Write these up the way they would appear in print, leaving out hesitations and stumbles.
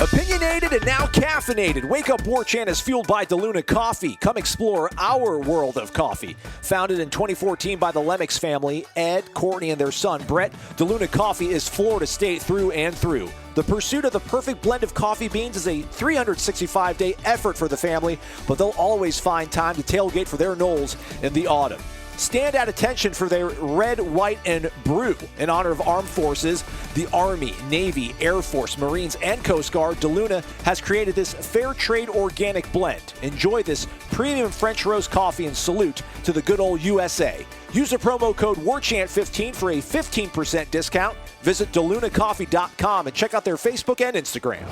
Opinionated and now caffeinated. Wake Up Warchant is fueled by DeLuna Coffee. Come explore our world of coffee. Founded in 2014 by the Lemmix family, Ed, Courtney, and their son, Brett, DeLuna Coffee is Florida State through and through. The pursuit of the perfect blend of coffee beans is a 365-day effort for the family, but they'll always find time to tailgate for their Noles in the autumn. Stand at attention for their red, white, and brew. In honor of armed forces, the Army, Navy, Air Force, Marines, and Coast Guard, DeLuna has created this fair trade organic blend. Enjoy this premium French roast coffee and salute to the good old USA. Use the promo code WARCHANT15 for a 15% discount. Visit DeLunaCoffee.com and check out their Facebook and Instagram.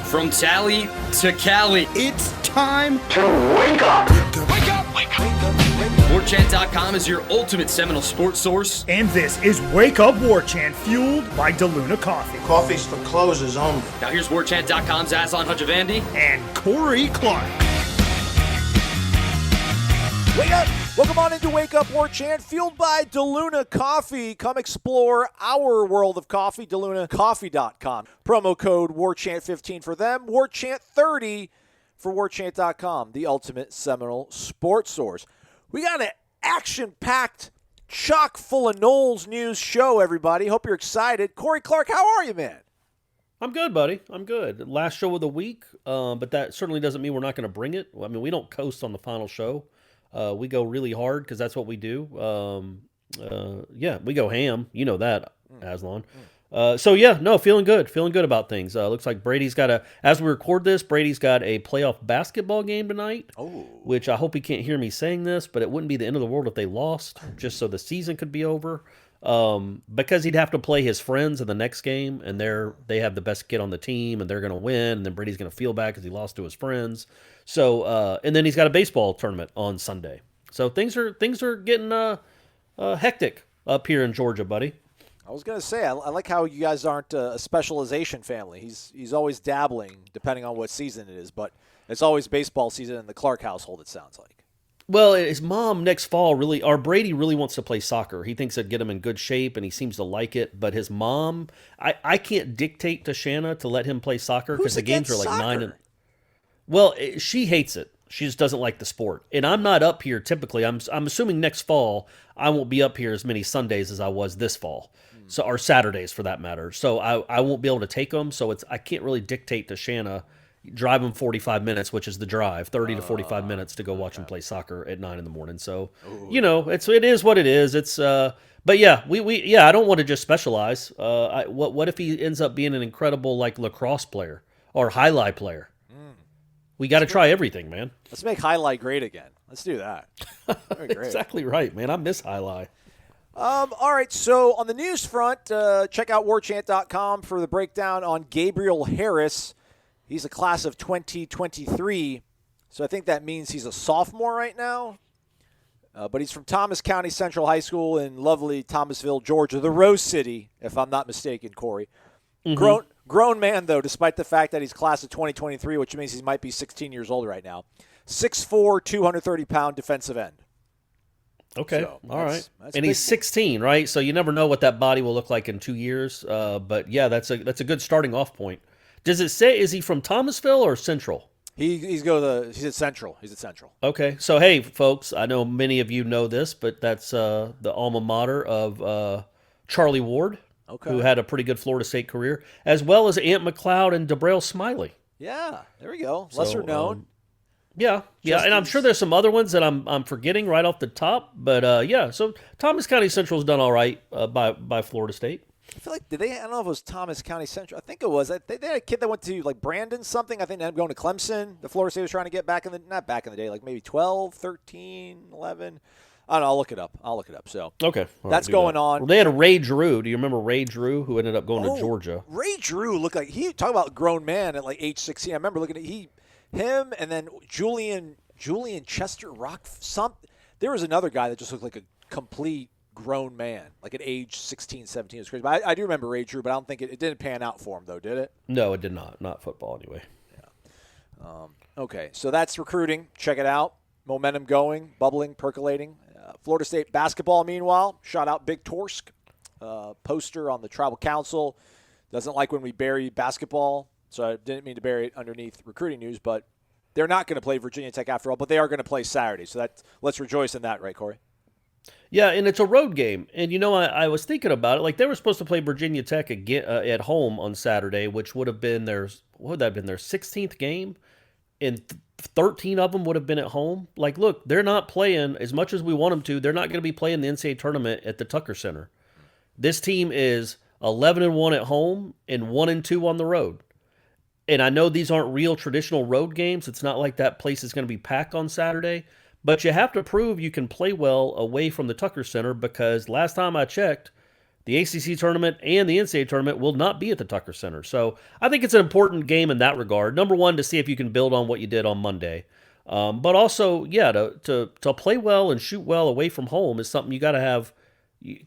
From Tally to Cali, It's time to wake up. wake up, wake up. WarChant.com is your ultimate Seminole sports source. and this is Wake Up Warchant, fueled by DeLuna Coffee. Coffee's for closers only. Now here's WarChant.com's Aslan Hajavandi. And Corey Clark. Wake up! Welcome on into Wake Up Warchant, fueled by DeLuna Coffee. Come explore our world of coffee, DeLunaCoffee.com. Promo code WARCHANT15 for them, WARCHANT30 for WARCHANT.com, the ultimate Seminole sports source. We got an action-packed, chock full of Noles news show, everybody. Hope you're excited. Corey Clark, how are you, man? I'm good, buddy. I'm good. Last show of the week, but that certainly doesn't mean we're not going to bring it. I mean, we don't coast on the final show. We go really hard because that's what we do. Yeah, we go ham. You know that, Aslan. Feeling good. Feeling good about things. Looks like Brady's got as we record this, Brady's got a playoff basketball game tonight. Oh. Which I hope he can't hear me saying this, but it wouldn't be the end of the world if they lost, just so the season could be over. Because he'd have to play his friends in the next game, and they have the best kid on the team, and they're going to win, and then Brady's going to feel bad because he lost to his friends. So, and then he's got a baseball tournament on Sunday. So things are getting hectic up here in Georgia, buddy. I was going to say, I like how you guys aren't a specialization family. He's always dabbling, depending on what season it is, but it's always baseball season in the Clark household, it sounds like. Well, his mom next fall Brady really wants to play soccer. He thinks it'd get him in good shape, and he seems to like it. But his mom, I can't dictate to Shanna to let him play soccer because the games are like soccer? 9 and. Well, she hates it. She just doesn't like the sport. And I'm not up here typically. I'm assuming next fall I won't be up here as many Sundays as I was this fall, so or Saturdays for that matter. So I won't be able to take them. So I can't really dictate to Shanna. Drive him 45 minutes, which is the drive, 30 to 45 minutes to go watch him play soccer at 9 in the morning. So, it is what it is. It's, but yeah, I don't want to just specialize. What if he ends up being an incredible like lacrosse player or highlight player? We got to try everything, man. Let's make highlight great again. Let's do that. Very great. Exactly right, man. I miss highlight. All right, so on the news front, check out warchant.com for the breakdown on Gabriel Harris. He's a class of 2023, so I think that means he's a sophomore right now. But he's from Thomas County Central High School in lovely Thomasville, Georgia, the Rose City, if I'm not mistaken, Corey. Mm-hmm. Grown man, though, despite the fact that he's class of 2023, which means he might be 16 years old right now. 6'4", 230-pound defensive end. Okay, so all right. And he's 16, right? So you never know what that body will look like in 2 years. But, yeah, that's a good starting off point. Does it say, is he from Thomasville or Central? He's at Central. He's at Central. Okay. So, hey, folks, I know many of you know this, but that's the alma mater of Charlie Ward, who had a pretty good Florida State career, as well as Ant McLeod and DeBrail Smiley. Yeah, there we go. Lesser known. Yeah, and I'm sure there's some other ones that I'm forgetting right off the top, but so Thomas County Central's done all right by Florida State. I feel like, I don't know if it was Thomas County Central. I think it was. They had a kid that went to, like, Brandon something. I think they ended up going to Clemson. The Florida State was trying to get not back in the day, like maybe 12, 13, 11. I don't know. I'll look it up. So okay, that's going on. Well, they had a Ray Drew. Do you remember Ray Drew, who ended up going to Georgia? Ray Drew looked like talk about a grown man at like age 16. I remember looking at him, and then Julian Chester Rock. There was another guy that just looked like a complete grown man, like at age 16, 17. It was crazy. But I do remember Ray Drew, but I don't think it didn't pan out for him, though, did it? No, it did not. Not football, anyway. Yeah. Okay, so that's recruiting. Check it out. Momentum going, bubbling, percolating. Florida State basketball, meanwhile, shot out Big Torsk. Poster on the Tribal Council. Doesn't like when we bury basketball. so I didn't mean to bury it underneath recruiting news, but they're not going to play Virginia Tech after all, but they are going to play Saturday. So let's rejoice in that, right, Corey? Yeah, and it's a road game. And, I was thinking about it. Like, they were supposed to play Virginia Tech again, at home on Saturday, which would have been their 16th game? And 13 of them would have been at home. Like, look, they're not playing as much as we want them to. They're not going to be playing the NCAA tournament at the Tucker Center. This team is 11-1 at home and 1-2 on the road. And I know these aren't real traditional road games. It's not like that place is going to be packed on Saturday. But you have to prove you can play well away from the Tucker Center, because last time I checked, the ACC tournament and the NCAA tournament will not be at the Tucker Center. So I think it's an important game in that regard. Number one, to see if you can build on what you did on Monday. But also, to play well and shoot well away from home is something you got to have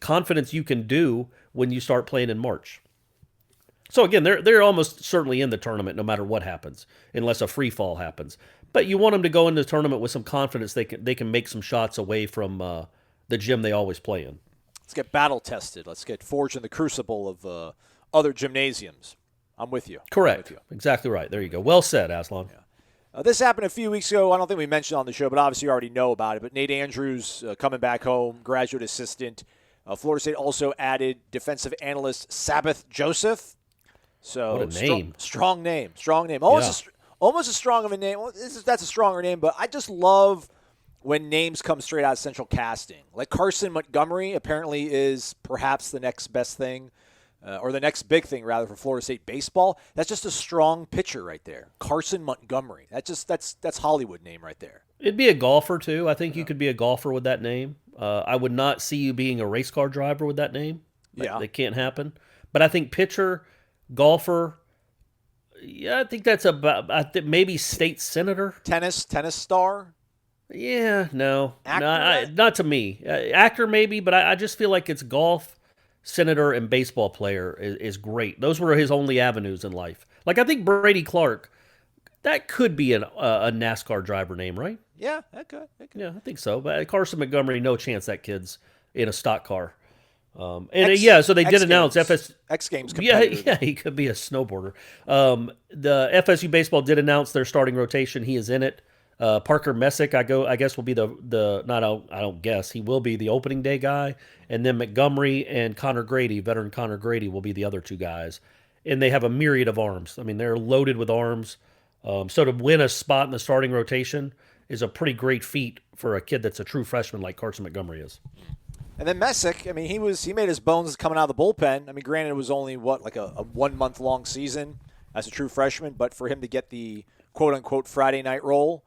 confidence you can do when you start playing in March. So again, they're almost certainly in the tournament no matter what happens, unless a free fall happens. But you want them to go into the tournament with some confidence they can make some shots away from the gym they always play in. Let's get battle tested. Let's get forged in the crucible of other gymnasiums. I'm with you. Correct. I'm with you. Exactly right. There you go. Well said, Aslan. Yeah. This happened a few weeks ago. I don't think we mentioned on the show, but obviously you already know about it. But Nate Andrews coming back home, graduate assistant. Florida State also added defensive analyst Sabbath Joseph. So what a name. Strong name. Almost as strong of a name. Well, that's a stronger name, but I just love when names come straight out of Central Casting. Like Carson Montgomery apparently is perhaps the next best thing, or the next big thing, rather, for Florida State baseball. That's just a strong pitcher right there. Carson Montgomery. That's Hollywood name right there. It'd be a golfer, too. I think you could be a golfer with that name. I would not see you being a race car driver with that name. That can't happen. But I think pitcher, golfer, yeah, I think that's about maybe state senator. Tennis star? Yeah, no. Actor? Not to me. Actor maybe, but I just feel like it's golf, senator, and baseball player is great. Those were his only avenues in life. Like, I think Brady Clark, that could be a NASCAR driver name, right? Yeah, that could. Yeah, I think so. But Carson Montgomery, no chance that kid's in a stock car. So they did announce X Games competitor. Yeah, he could be a snowboarder. The FSU baseball did announce their starting rotation. He is in it. Parker Messick, I guess, will be he will be the opening day guy. And then Montgomery and Connor Grady, veteran Connor Grady, will be the other two guys. And they have a myriad of arms. I mean, they're loaded with arms. So to win a spot in the starting rotation is a pretty great feat for a kid that's a true freshman like Carson Montgomery is. And then Messick, I mean, he made his bones coming out of the bullpen. I mean, granted, it was only, like a 1 month long season as a true freshman, but for him to get the quote-unquote Friday night role,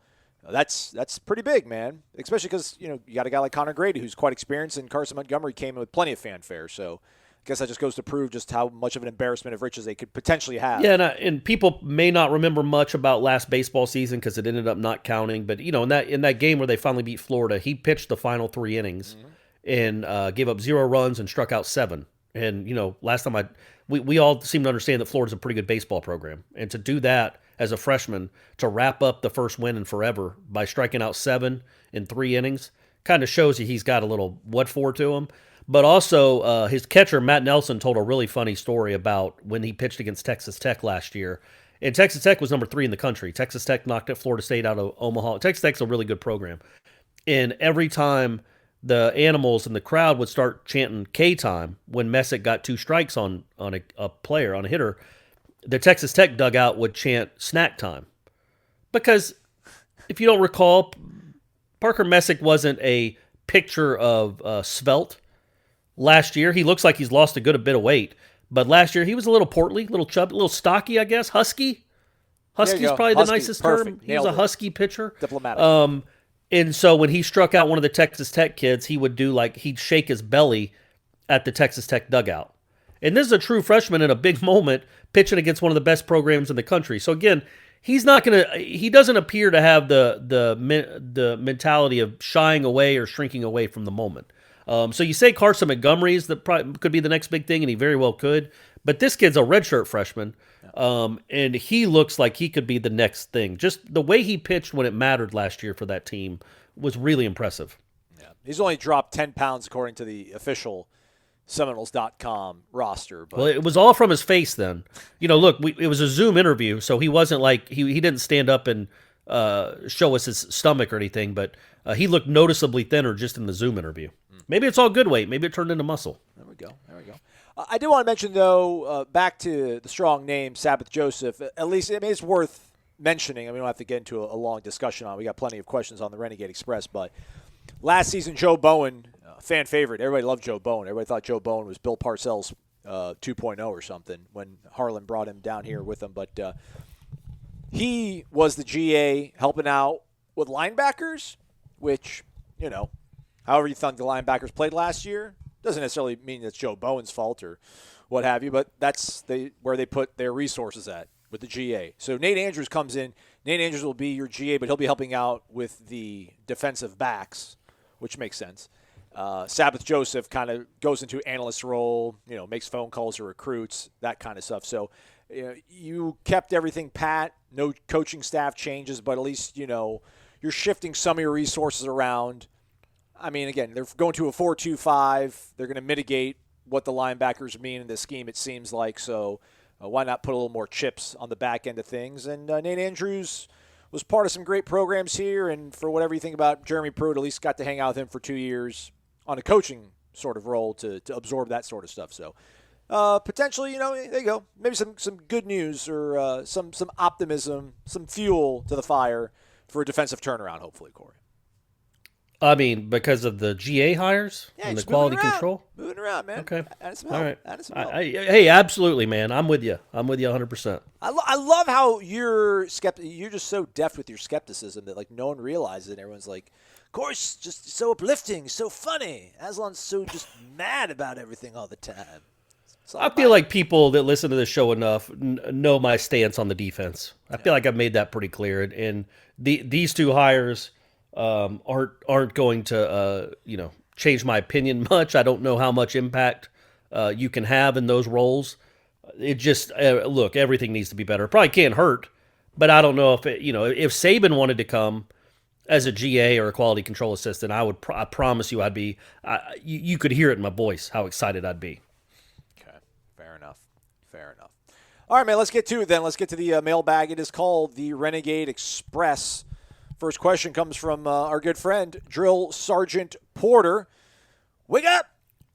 that's pretty big, man. Especially because, you got a guy like Connor Grady who's quite experienced, and Carson Montgomery came in with plenty of fanfare. So I guess that just goes to prove just how much of an embarrassment of riches they could potentially have. Yeah, and people may not remember much about last baseball season because it ended up not counting. But, in that game where they finally beat Florida, he pitched the final 3 innings. Mm-hmm. And gave up 0 runs and struck out 7. And, last time we all seem to understand that Florida's a pretty good baseball program. And to do that as a freshman, to wrap up the first win in forever by striking out 7 in 3 innings, kind of shows you he's got a little what for to him. But also, his catcher, Matt Nelson, told a really funny story about when he pitched against Texas Tech last year. And Texas Tech was number 3 in the country. Texas Tech knocked Florida State out of Omaha. Texas Tech's a really good program. And every time the animals in the crowd would start chanting K-time when Messick got 2 strikes on a player, on a hitter, the Texas Tech dugout would chant snack time. Because if you don't recall, Parker Messick wasn't a picture of svelte. Last year, he looks like he's lost a bit of weight. But last year, he was a little portly, a little chubby, a little stocky, I guess. Husky. Husky's probably the nicest term. He was a husky pitcher. Diplomatic. And so when he struck out one of the Texas Tech kids, he would he'd shake his belly at the Texas Tech dugout. And this is a true freshman in a big moment pitching against one of the best programs in the country. So again, he doesn't appear to have the mentality of shying away or shrinking away from the moment. So you say Carson Montgomery could be the next big thing, and he very well could. But this kid's a redshirt freshman, and he looks like he could be the next thing. Just the way he pitched when it mattered last year for that team was really impressive. Yeah, he's only dropped 10 pounds according to the official Seminoles.com roster. But Well, it was all from his face then. Look, it was a Zoom interview, so he wasn't like he didn't stand up and show us his stomach or anything, but he looked noticeably thinner just in the Zoom interview. Maybe it's all good weight. Maybe it turned into muscle. There we go. I did want to mention, though, back to the strong name, Sabbath Joseph, at least it's worth mentioning. I mean, we don't have to get into a long discussion on it. We got plenty of questions on the Renegade Express, but last season, Joe Bowen, fan favorite. Everybody loved Joe Bowen. Everybody thought Joe Bowen was Bill Parcells 2.0 or something when Harlan brought him down here with him. But he was the GA helping out with linebackers, which, however you thought the linebackers played last year, doesn't necessarily mean it's Joe Bowen's fault or what have you, but that's where they put their resources at with the GA. So Nate Andrews comes in. Nate Andrews will be your GA, but he'll be helping out with the defensive backs, which makes sense. Sabbath Joseph kind of goes into analyst role, makes phone calls to recruits, that kind of stuff. So you kept everything pat, no coaching staff changes, but at least, you're shifting some of your resources around. I mean, again, they're going to a 4-2-5. They're going to mitigate what the linebackers mean in this scheme, it seems like. So why not put a little more chips on the back end of things? And Nate Andrews was part of some great programs here. And for whatever you think about Jeremy Pruitt, at least got to hang out with him for 2 years on a coaching sort of role to absorb that sort of stuff. So potentially, there you go. Maybe some good news or some optimism, some fuel to the fire for a defensive turnaround, hopefully, Corey. I mean, because of the GA hires and the quality control? Moving around, man. Okay. Add some help. All right. Add some help. Hey, absolutely, man. I'm with you. 100%. I love how you're just so deft with your skepticism that, like, no one realizes it. Everyone's like, of course, just so uplifting, so funny. Aslan's so just mad about everything all the time. I feel like people that listen to this show enough know my stance on the defense. I feel like I've made that pretty clear. And these two hires aren't going to change my opinion much. I don't know how much impact you can have in those roles. It just look, everything needs to be better. It probably can't hurt, but I don't know if if Saban wanted to come as a GA or a quality control assistant, I promise you I'd be. You could hear it in my voice how excited I'd be. Okay, fair enough. All right, man. Let's get to it then. Let's get to the mailbag. It is called the Renegade Express. First question comes from our good friend, Drill Sergeant Porter. Wake up!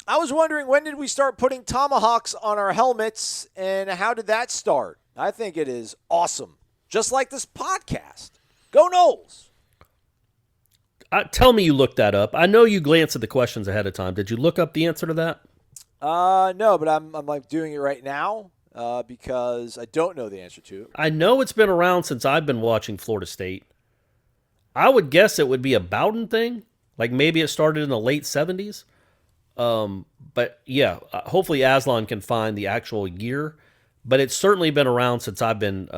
I was wondering, when did we start putting Tomahawks on our helmets, and how did that start? I think it is awesome. Just like this podcast. Go Noles! Tell me you looked that up. I know you glanced at the questions ahead of time. Did you look up the answer to that? No, but I'm like doing it right now because I don't know the answer to it. I know it's been around since I've been watching Florida State. I would guess it would be a Bowden thing. Like maybe it started in the late 70s. But yeah, hopefully Aslan can find the actual year. But it's certainly been around since I've been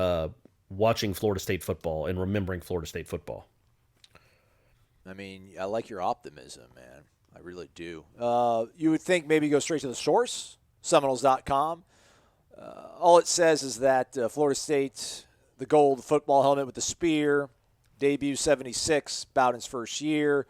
watching Florida State football and remembering Florida State football. I mean, I like your optimism, man. I really do. You would think maybe go straight to the source, Seminoles.com. All it says is that Florida State, the gold football helmet with the spear, debut 76, Bowden's first year.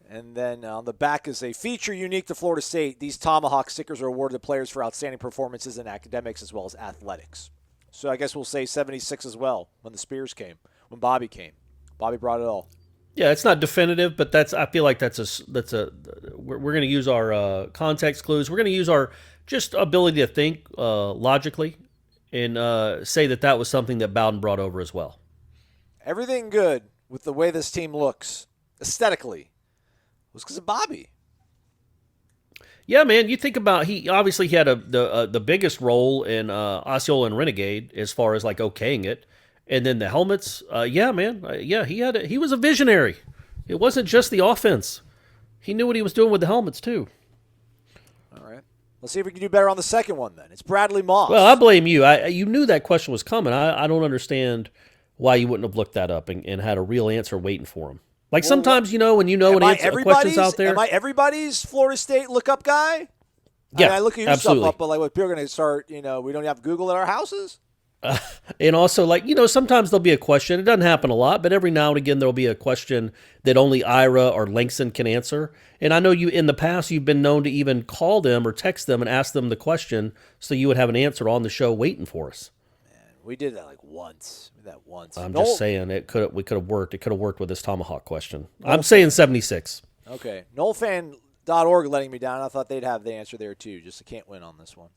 And then on the back is a feature unique to Florida State. These Tomahawk stickers are awarded to players for outstanding performances in academics as well as athletics. So I guess we'll say 76 as well when the spears came, when Bobby came. Bobby brought it all. Yeah, it's not definitive, but I feel like we're going to use our context clues. We're going to use our just ability to think logically and say that was something that Bowden brought over as well. Everything good with the way this team looks aesthetically was because of Bobby. Yeah, man. You think about he obviously had the biggest role in Osceola and Renegade as far as like okaying it, and then the helmets. Yeah, man. He was a visionary. It wasn't just the offense. He knew what he was doing with the helmets too. All right. Let's see if we can do better on the second one then. It's Bradley Moss. Well, I blame you. You knew that question was coming. I don't understand why you wouldn't have looked that up and had a real answer waiting for him. Like sometimes, when a question's out there. Am I everybody's Florida State look-up guy? Yeah, I look at your absolutely. stuff up, but like, what, people are going to start, we don't have Google at our houses? And also, like, sometimes there'll be a question. It doesn't happen a lot, but every now and again there'll be a question that only Ira or Langston can answer. And I know in the past you've been known to even call them or text them and ask them the question so you would have an answer on the show waiting for us. We did that once. I'm just saying we could have worked. It could have worked with this Tomahawk question. I'm saying 76. Okay. NoleFan.org letting me down. I thought they'd have the answer there too. Just I can't win on this one.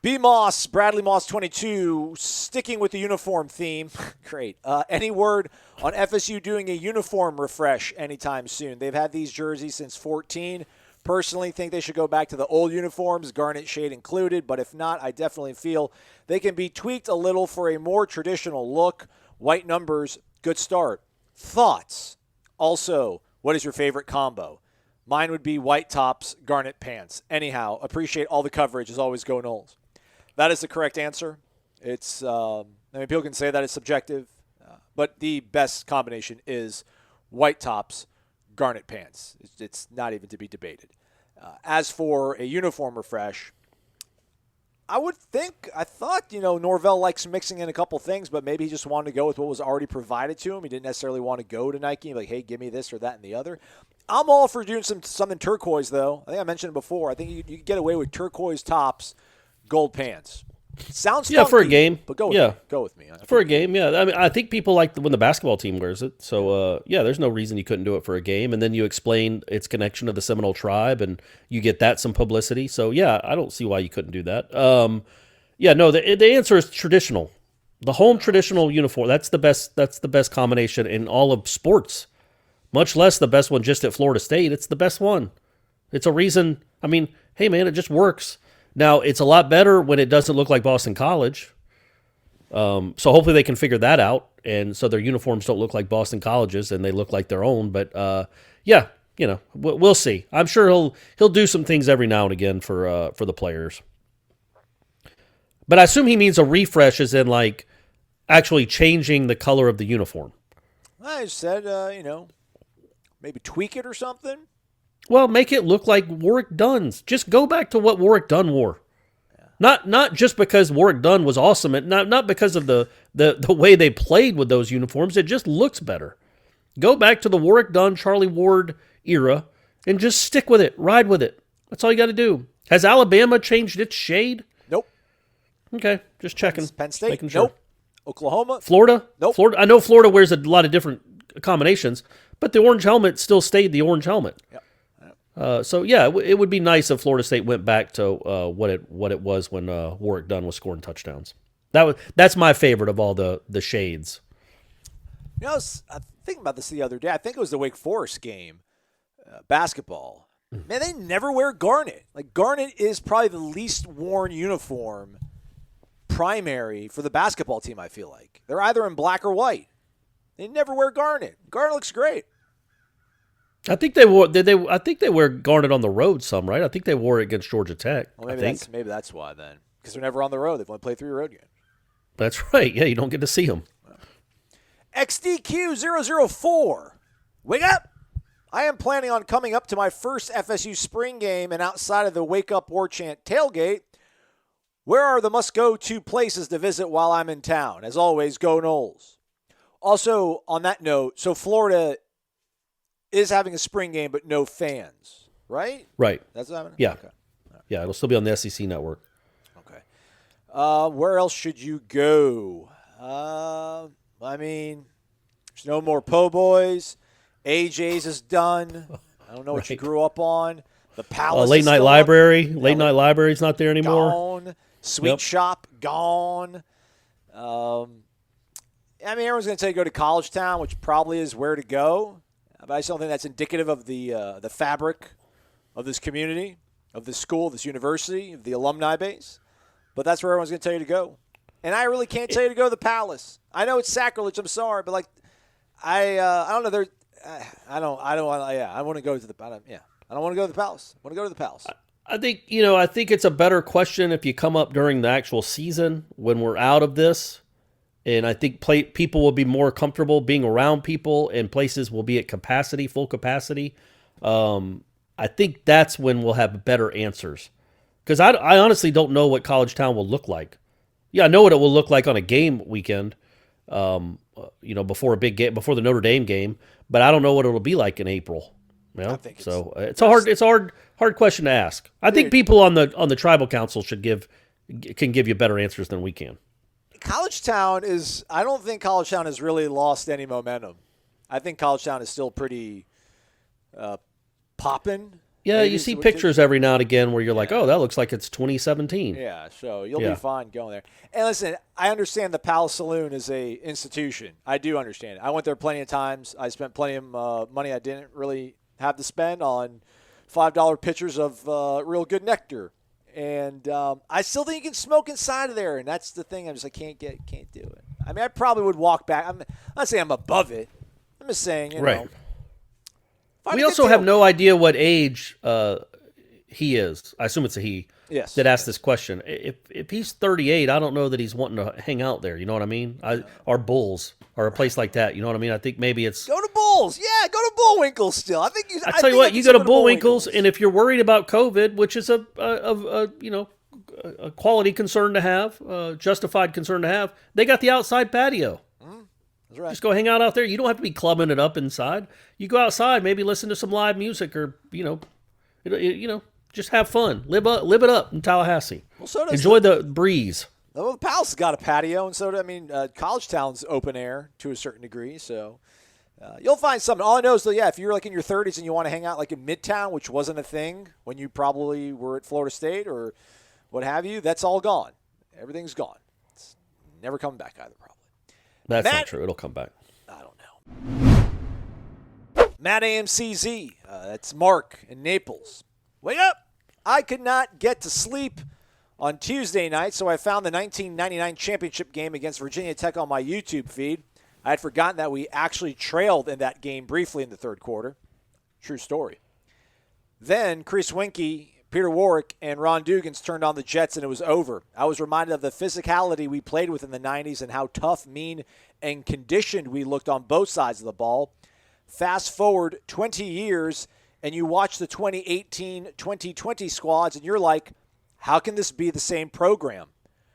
B. Moss, Bradley Moss 22, sticking with the uniform theme. Great. Any word on FSU doing a uniform refresh anytime soon? They've had these jerseys since 14. Personally, think they should go back to the old uniforms, garnet shade included. But if not, I definitely feel they can be tweaked a little for a more traditional look. White numbers, good start. Thoughts? Also, what is your favorite combo? Mine would be white tops, garnet pants. Anyhow, appreciate all the coverage. As always, go Noles. That is the correct answer. It's, people can say that it's subjective, but the best combination is white tops, garnet pants. It's not even to be debated. As for a uniform refresh, I thought, Norvell likes mixing in a couple things, but maybe he just wanted to go with what was already provided to him. He didn't necessarily want to go to Nike and be like, hey, give me this or that and the other. I'm all for doing something turquoise, though. I think I mentioned it before. I think you can get away with turquoise tops, gold pants. Sounds funky, for a game, but go with me. For a game, yeah. I mean, I think people like when the basketball team wears it. So, there's no reason you couldn't do it for a game. And then you explain its connection to the Seminole tribe, and you get that some publicity. So, yeah, I don't see why you couldn't do that. The answer is traditional. The home traditional uniform. That's the best. That's the best combination in all of sports. Much less the best one just at Florida State. It's the best one. It's a reason. I mean, hey man, it just works. Now, it's a lot better when it doesn't look like Boston College. So hopefully they can figure that out. And so their uniforms don't look like Boston College's and they look like their own. But, we'll see. I'm sure he'll do some things every now and again for the players. But I assume he means a refresh as in, like, actually changing the color of the uniform. I said, maybe tweak it or something. Well, make it look like Warwick Dunn's. Just go back to what Warwick Dunn wore. Yeah. Not just because Warwick Dunn was awesome, not because of the way they played with those uniforms. It just looks better. Go back to the Warwick Dunn, Charlie Ward era and just stick with it. Ride with it. That's all you got to do. Has Alabama changed its shade? Nope. Okay, just checking. Penn State? Making sure. Nope. Oklahoma? Florida? Nope. Florida. I know Florida wears a lot of different combinations, but the orange helmet still stayed the orange helmet. Yep. It would be nice if Florida State went back to what it was when Warwick Dunn was scoring touchdowns. That's my favorite of all the shades. I was thinking about this the other day. I think it was the Wake Forest game, basketball. Man, they never wear garnet. Like, garnet is probably the least worn uniform primary for the basketball team, I feel like. They're either in black or white. They never wear garnet. Garnet looks great. I think they wore. I think they wear garnet on the road some, right? I think they wore it against Georgia Tech. Well, maybe that's why then, because they're never on the road. They've only played 3 road games. That's right. Yeah, you don't get to see them. XDQ004. Wake up! I am planning on coming up to my first FSU spring game, and outside of the Wake Up Warchant tailgate, where are the must-go-to places to visit while I'm in town? As always, go Noles. Also, on that note, so Florida is having a spring game, but no fans, right? Right. That's what happening? Yeah. Okay. Right. Yeah, it'll still be on the SEC network. Okay. Where else should you go? There's no more po' boys. AJ's is done. I don't know what you grew up on. The Palace Late is Night still Library. up. Late Night Library's not there anymore. Gone. Sweet Shop, gone. Everyone's going to tell you to go to College Town, which probably is where to go. But I still think that's indicative of the fabric of this community, of this school, this university, of the alumni base. But that's where everyone's going to tell you to go. And I really can't tell you to go to the Palace. I know it's sacrilege. I'm sorry, but I don't know. I want to go to the. I don't want to go to the Palace. I want to go to the Palace. I think it's a better question if you come up during the actual season when we're out of this. And I think people will be more comfortable being around people, and places will be at capacity, full capacity. I think that's when we'll have better answers. Because I honestly don't know what College Town will look like. Yeah, I know what it will look like on a game weekend, before a big game, before the Notre Dame game, but I don't know what it'll be like in April. You know? It's a hard question to ask. I think people on the tribal council can give you better answers than we can. I don't think College Town has really lost any momentum. I think College Town is still pretty popping. Yeah, you see pictures every now and again where you're like, oh, that looks like it's 2017. Yeah, so you'll be fine going there. And listen, I understand the Palace Saloon is a institution. I do understand it. I went there plenty of times. I spent plenty of money I didn't really have to spend on $5 pitchers of real good nectar. And I still think you can smoke inside of there, and that's the thing. I'm just like, can't do it. I mean, I probably would walk back. I'm not saying I'm above it. I'm just saying, you know. We also have no idea what age he is. I assume it's a he. Yes. That asked this question. If he's 38, I don't know that he's wanting to hang out there. You know what I mean? Or Bulls or a place like that. You know what I mean? I think maybe it's go to Bulls. Yeah, go to Bullwinkle still. I tell you what, you go to Bullwinkle's, and if you're worried about COVID, which is a quality concern to have, justified concern to have, they got the outside patio. That's right. Just go hang out there. You don't have to be clubbing it up inside. You go outside, maybe listen to some live music, or just have fun. Live it up in Tallahassee. Well, so does enjoy the breeze. Well, the Palace has got a patio, and so College Town's open air to a certain degree. So you'll find something. All I know is that if you're like in your 30s and you want to hang out like in Midtown, which wasn't a thing when you probably were at Florida State or what have you, that's all gone. Everything's gone. It's never coming back either. Probably. That's not true. It'll come back. I don't know. Matt AMCZ. That's Mark in Naples. Wake up! I could not get to sleep on Tuesday night, so I found the 1999 championship game against Virginia Tech on my YouTube feed. I had forgotten that we actually trailed in that game briefly in the third quarter. True story. Then Chris Weinke, Peter Warwick, and Ron Dugans turned on the Jets, and it was over. I was reminded of the physicality we played with in the 90s and how tough, mean, and conditioned we looked on both sides of the ball. Fast forward 20 years, and you watch the 2018-2020 squads, and you're like, how can this be the same program?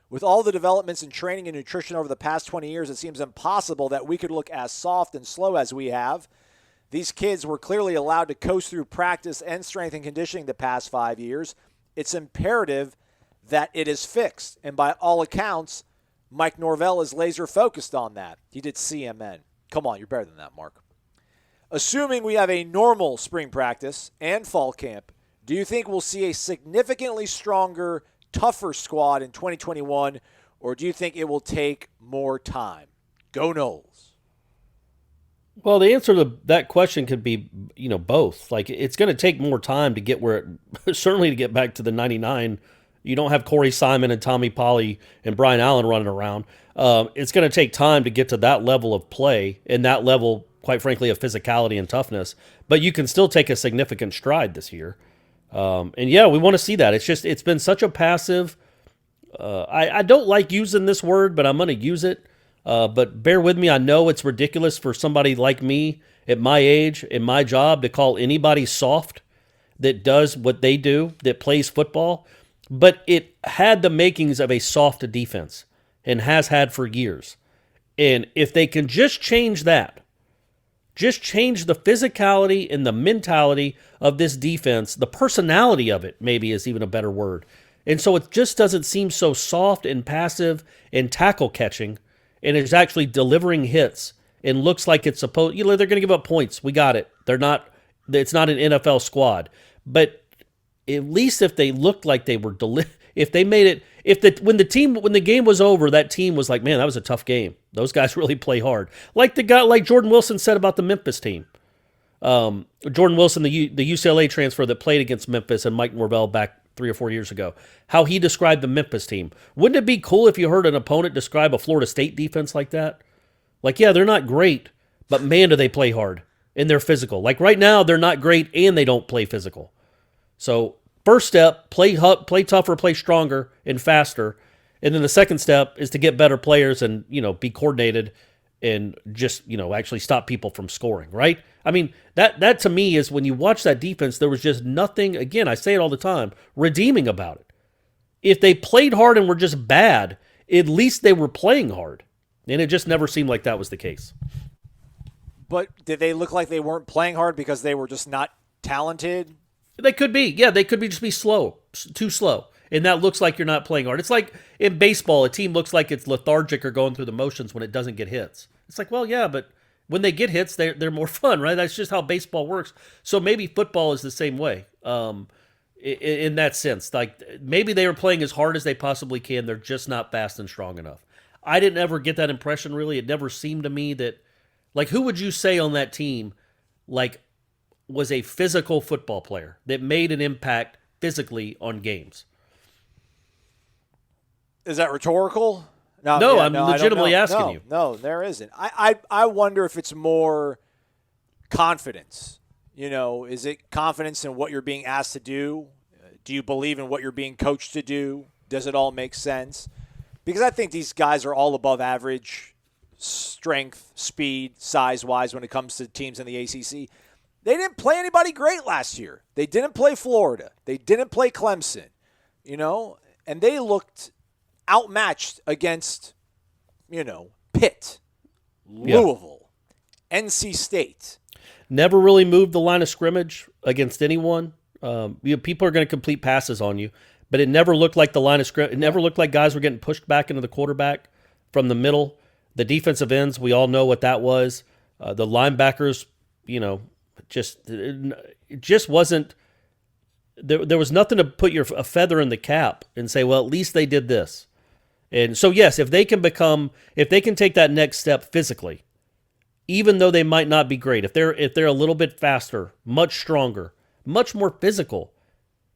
With all the developments in training and nutrition over the past 20 years, it seems impossible that we could look as soft and slow as we have. These kids were clearly allowed to coast through practice and strength and conditioning the past 5 years. It's imperative that it is fixed. And by all accounts, Mike Norvell is laser focused on that. He did CMN. Come on, you're better than that, Mark. Assuming we have a normal spring practice and fall camp, do you think we'll see a significantly stronger, tougher squad in 2021, or do you think it will take more time? Go Noles. Well, the answer to that question could be, both. Like, it's going to take more time to get certainly to get back to the 99. You don't have Corey Simon and Tommy Polley and Brian Allen running around. It's going to take time to get to that level of play and that level, quite frankly, of physicality and toughness. But you can still take a significant stride this year. We want to see that. It's been such a passive. I don't like using this word, but I'm going to use it. But bear with me. I know it's ridiculous for somebody like me at my age, in my job, to call anybody soft that does what they do, that plays football. But it had the makings of a soft defense and has had for years. And if they can just change that, just change the physicality and the mentality of this defense, the personality of it maybe is even a better word. And so it just doesn't seem so soft and passive and tackle catching, and it's actually delivering hits and looks like it's supposed, they're going to give up points. We got it. It's not an NFL squad. But at least if they looked like they were, if they made it, when the game was over, that team was like, man, that was a tough game. Those guys really play hard. Like Jordan Wilson said about the Memphis team. Jordan Wilson, the UCLA transfer that played against Memphis and Mike Norvell back 3 or 4 years ago, how he described the Memphis team. Wouldn't it be cool if you heard an opponent describe a Florida State defense like that? Like, yeah, they're not great, but man, do they play hard and they're physical. Like right now, they're not great and they don't play physical. So first step, play tougher, play stronger and faster. And then the second step is to get better players and, be coordinated and just, actually stop people from scoring, right? I mean, that to me is when you watch that defense, there was just nothing, again, I say it all the time, redeeming about it. If they played hard and were just bad, at least they were playing hard. And it just never seemed like that was the case. But did they look like they weren't playing hard because they were just not talented? They could be. Yeah, they could be just be slow, too slow. And that looks like you're not playing hard. It's like in baseball, a team looks like it's lethargic or going through the motions when it doesn't get hits. It's like, well, yeah, but when they get hits, they're more fun, right? That's just how baseball works. So maybe football is the same way in that sense. Like maybe they were playing as hard as they possibly can. They're just not fast and strong enough. I didn't ever get that impression, really. It never seemed to me that, like, who would you say on that team, like, was a physical football player that made an impact physically on games? Is that rhetorical? No, I'm legitimately asking you. No, there isn't. I wonder if it's more confidence. You know, is it confidence in what you're being asked to do? Do you believe in what you're being coached to do? Does it all make sense? Because I think these guys are all above average strength, speed, size-wise when it comes to teams in the ACC. They didn't play anybody great last year. They didn't play Florida. They didn't play Clemson, you know, and they looked outmatched against, you know, Pitt, Louisville, NC State. Never really moved the line of scrimmage against anyone. People are going to complete passes on you, but it never looked like the line of scrimmage. It never looked like guys were getting pushed back into the quarterback from the middle. The defensive ends, we all know what that was. The linebackers, you know, it just wasn't. There was nothing to put a feather in the cap and say, well, at least they did this. And so, yes, if they can take that next step physically, even though they might not be great, if they're a little bit faster, much stronger, much more physical,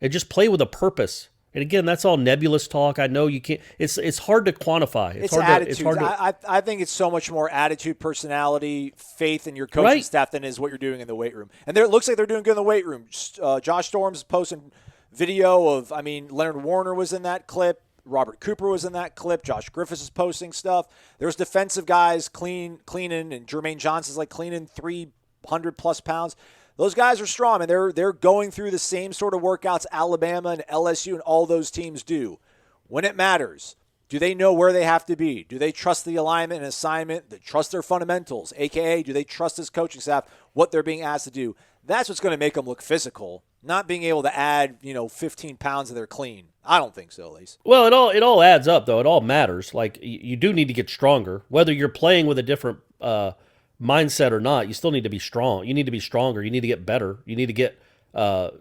and just play with a purpose. And again, that's all nebulous talk. I know you can't. It's hard to quantify. It's attitude. I think it's so much more attitude, personality, faith in your coaching staff than is what you're doing in the weight room. And it looks like they're doing good in the weight room. Josh Storm's posting video of. I mean, Leonard Warner was in that clip. Robert Cooper was in that clip. Josh Griffiths is posting stuff. There's defensive guys cleaning, and Jermaine Johnson's like cleaning 300+ pounds. Those guys are strong, and they're going through the same sort of workouts Alabama and LSU and all those teams do. When it matters, do they know where they have to be? Do they trust the alignment and assignment? Do they trust their fundamentals? AKA, do they trust this coaching staff, what they're being asked to do? That's what's going to make them look physical, not being able to add 15 pounds of their clean. I don't think so, at least. Well, it all adds up, though. It all matters. Like, you do need to get stronger. Whether you're playing with a different mindset or not, you still need to be strong. You need to be stronger. You need to get better. You need to get,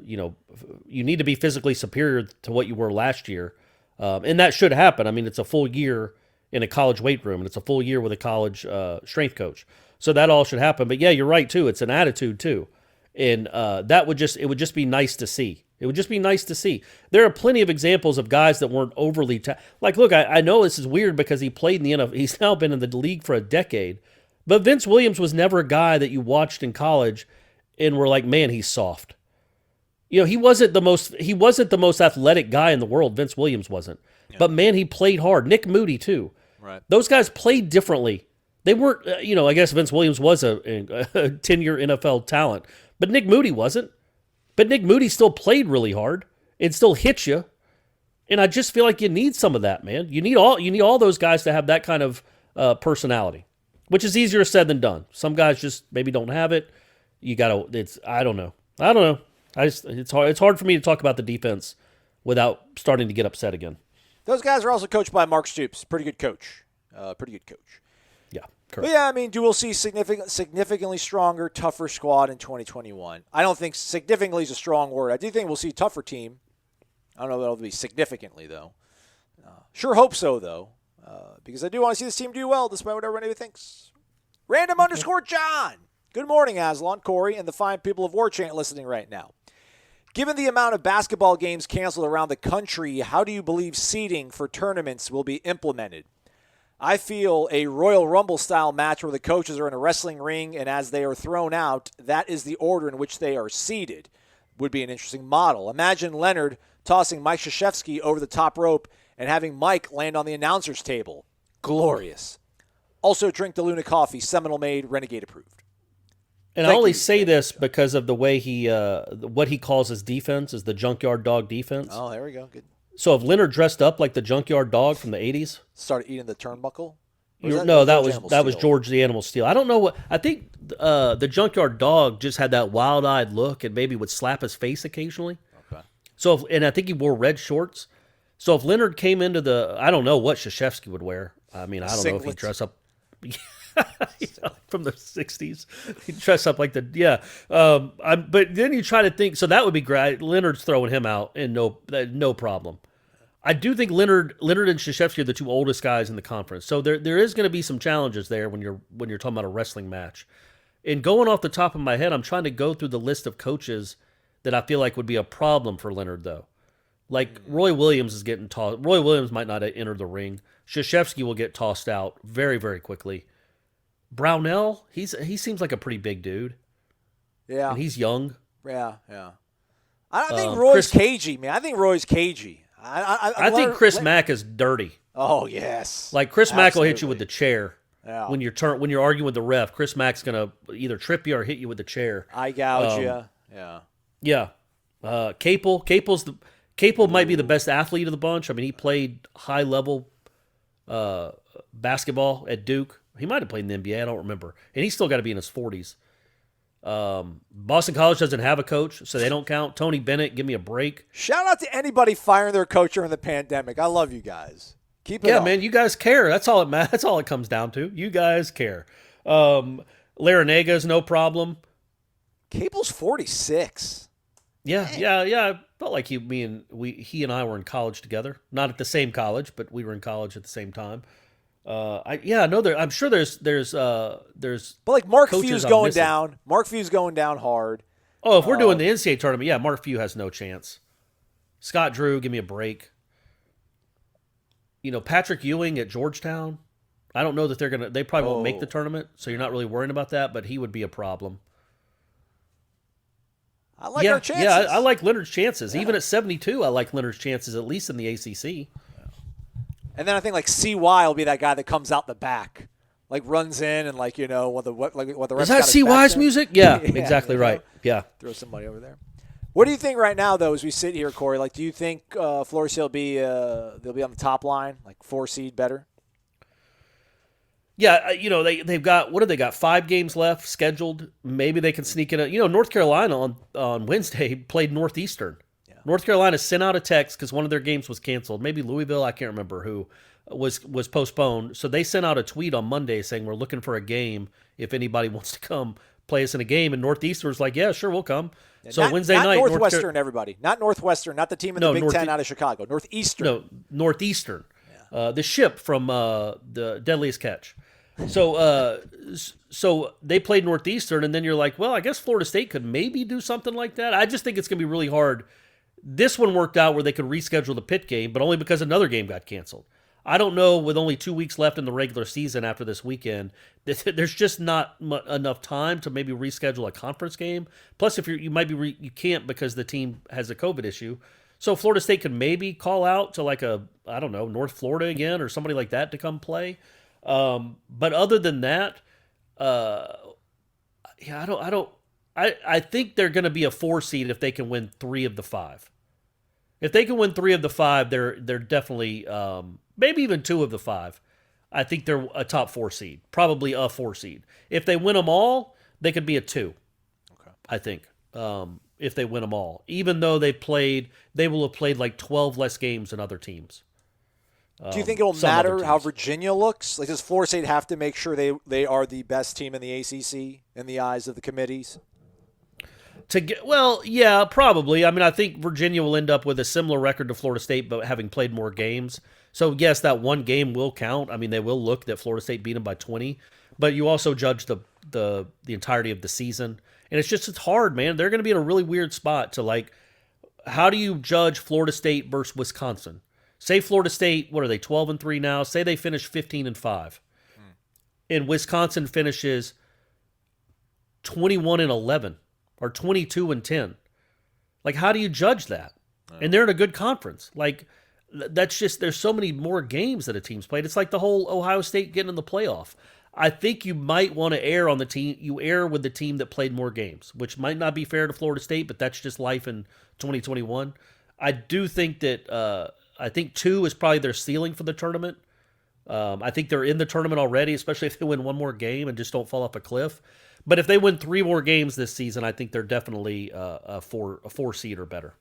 you need to be physically superior to what you were last year. And that should happen. I mean, it's a full year in a college weight room, and it's a full year with a college strength coach. So that all should happen. But yeah, you're right too. It's an attitude too. And it would just be nice to see. It would just be nice to see. There are plenty of examples of guys that weren't overly look, I know this is weird because he played in the NFL. He's now been in the league for a decade. But Vince Williams was never a guy that you watched in college and were like, man, he's soft. You know, he wasn't the most athletic guy in the world. Vince Williams wasn't. Yeah. But man, he played hard. Nick Moody too. Right. Those guys played differently. They weren't, I guess Vince Williams was a 10-year NFL talent, but Nick Moody wasn't. But Nick Moody still played really hard and still hit you. And I just feel like you need some of that, man. You need all those guys to have that kind of personality, which is easier said than done. Some guys just maybe don't have it. I don't know. It's hard for me to talk about the defense without starting to get upset again. Those guys are also coached by Mark Stoops. Pretty good coach. Yeah, correct. But yeah, I mean, we'll see significantly stronger, tougher squad in 2021. I don't think significantly is a strong word. I do think we'll see a tougher team. I don't know if it'll be significantly, though. Sure hope so, though, because I do want to see this team do well, despite what everybody thinks. Random_John. Good morning, Aslan, Corey, and the fine people of Warchant listening right now. Given the amount of basketball games canceled around the country, how do you believe seeding for tournaments will be implemented? I feel a Royal Rumble-style match where the coaches are in a wrestling ring, and as they are thrown out, that is the order in which they are seeded. Would be an interesting model. Imagine Leonard tossing Mike Krzyzewski over the top rope and having Mike land on the announcer's table. Glorious. Also, drink DeLuna coffee, Seminole made, Renegade approved. And I only say this because of the way what he calls his defense is the junkyard dog defense. Oh, there we go. Good. So if Leonard dressed up like the junkyard dog from the 80s, Started eating the turnbuckle? that was George the Animal Steel. I don't know what I think. The junkyard dog just had that wild-eyed look and maybe would slap his face occasionally. Okay. And I think he wore red shorts. So if Leonard came into I don't know what Krzyzewski would wear. I mean, I don't know if he'd dress up from the 60s. He'd dress up like but then you try to think, so that would be great. Leonard's throwing him out and no problem. I do think Leonard and Krzyzewski are the two oldest guys in the conference. So there is going to be some challenges there when you're talking about a wrestling match. And going off the top of my head, I'm trying to go through the list of coaches that I feel like would be a problem for Leonard, though. Like Roy Williams is getting tossed. Roy Williams might not enter the ring. Krzyzewski will get tossed out very, very quickly. Brownell, he seems like a pretty big dude. Yeah. And he's young. Yeah. I don't think Roy's cagey, man. I think Roy's cagey. I think Chris Mack is dirty. Oh, yes. Like Chris Mack will hit you with the chair. Yeah. When you're arguing with the ref, Chris Mack's gonna either trip you or hit you with the chair. Eye gouge you. Yeah. Yeah. Capel might be the best athlete of the bunch. I mean, he played high level basketball at Duke. He might have played in the NBA. I don't remember. And he's still got to be in his 40s. Boston College doesn't have a coach, so they don't count. Tony Bennett, give me a break. Shout out to anybody firing their coach during the pandemic. I love you guys. Keep it up. Man, you guys care. That's all it comes down to. You guys care. Larenega's no problem. Capel's 46. Yeah. I felt like he and I were in college together. Not at the same college, but we were in college at the same time. I'm sure there's But like Mark Few's going down. Mark Few's going down hard. Oh, if we're doing the NCAA tournament, yeah, Mark Few has no chance. Scott Drew, give me a break. Patrick Ewing at Georgetown. I don't know that they probably won't make the tournament, so you're not really worrying about that, but he would be a problem. I like our chances. Yeah, I like Leonard's chances. Yeah. Even at 72, I like Leonard's chances, at least in the ACC. And then I think like CY will be that guy that comes out the back, like runs in and what the rest is that CY's music? Yeah, exactly right. Yeah, throw somebody over there. What do you think right now, though, as we sit here, Corey? Like, do you think Florida State will be they'll be on the top line, like 4 seed better? Yeah, they've got, what have they got? 5 games left scheduled. Maybe they can sneak in. North Carolina on Wednesday played Northeastern. Yeah. North Carolina sent out a text because one of their games was canceled. Maybe Louisville, I can't remember who, was postponed. So they sent out a tweet on Monday saying, we're looking for a game if anybody wants to come play us in a game. And Northeastern was like, yeah, sure, we'll come. Yeah, so Wednesday night. Not Northwestern, everybody. Not Northwestern, not the team in the Big Ten out of Chicago. Northeastern. No, Northeastern. Yeah. The ship from the Deadliest Catch. So they played Northeastern, and then you're like, well, I guess Florida State could maybe do something like that. I just think it's going to be really hard. This one worked out where they could reschedule the Pitt game, but only because another game got canceled. I don't know, with only 2 weeks left in the regular season after this weekend, there's just not enough time to maybe reschedule a conference game. Plus, if you can't because the team has a COVID issue. So Florida State could maybe call out to North Florida again or somebody like that to come play. But other than that, I think they're going to be a 4 seed if they can win 3 of the 5. If they can win 3 of the 5, they're definitely maybe even 2 of the 5. I think they're a top 4 seed, probably a 4 seed. If they win them all, they could be a 2. Okay, I think if they win them all, even though they will have played like 12 less games than other teams. Do you think it will matter how Virginia looks? Like, does Florida State have to make sure they are the best team in the ACC in the eyes of the committees? Yeah, probably. I mean, I think Virginia will end up with a similar record to Florida State, but having played more games. So, yes, that one game will count. I mean, they will look that Florida State beat them by 20, but you also judge the entirety of the season. And it's hard, man. They're going to be in a really weird spot to, how do you judge Florida State versus Wisconsin? Say Florida State, what are they, 12-3 now? Say they finish 15-5. And Wisconsin finishes 21-11 or 22-10. Like, how do you judge that? And they're in a good conference. Like, that's just, there's so many more games that a team's played. It's like the whole Ohio State getting in the playoff. I think you might want to err on the team. You err with the team that played more games, which might not be fair to Florida State, but that's just life in 2021. I do think that I think 2 is probably their ceiling for the tournament. I think they're in the tournament already, especially if they win one more game and just don't fall off a cliff. But if they win 3 more games this season, I think they're definitely a 4 seed or better.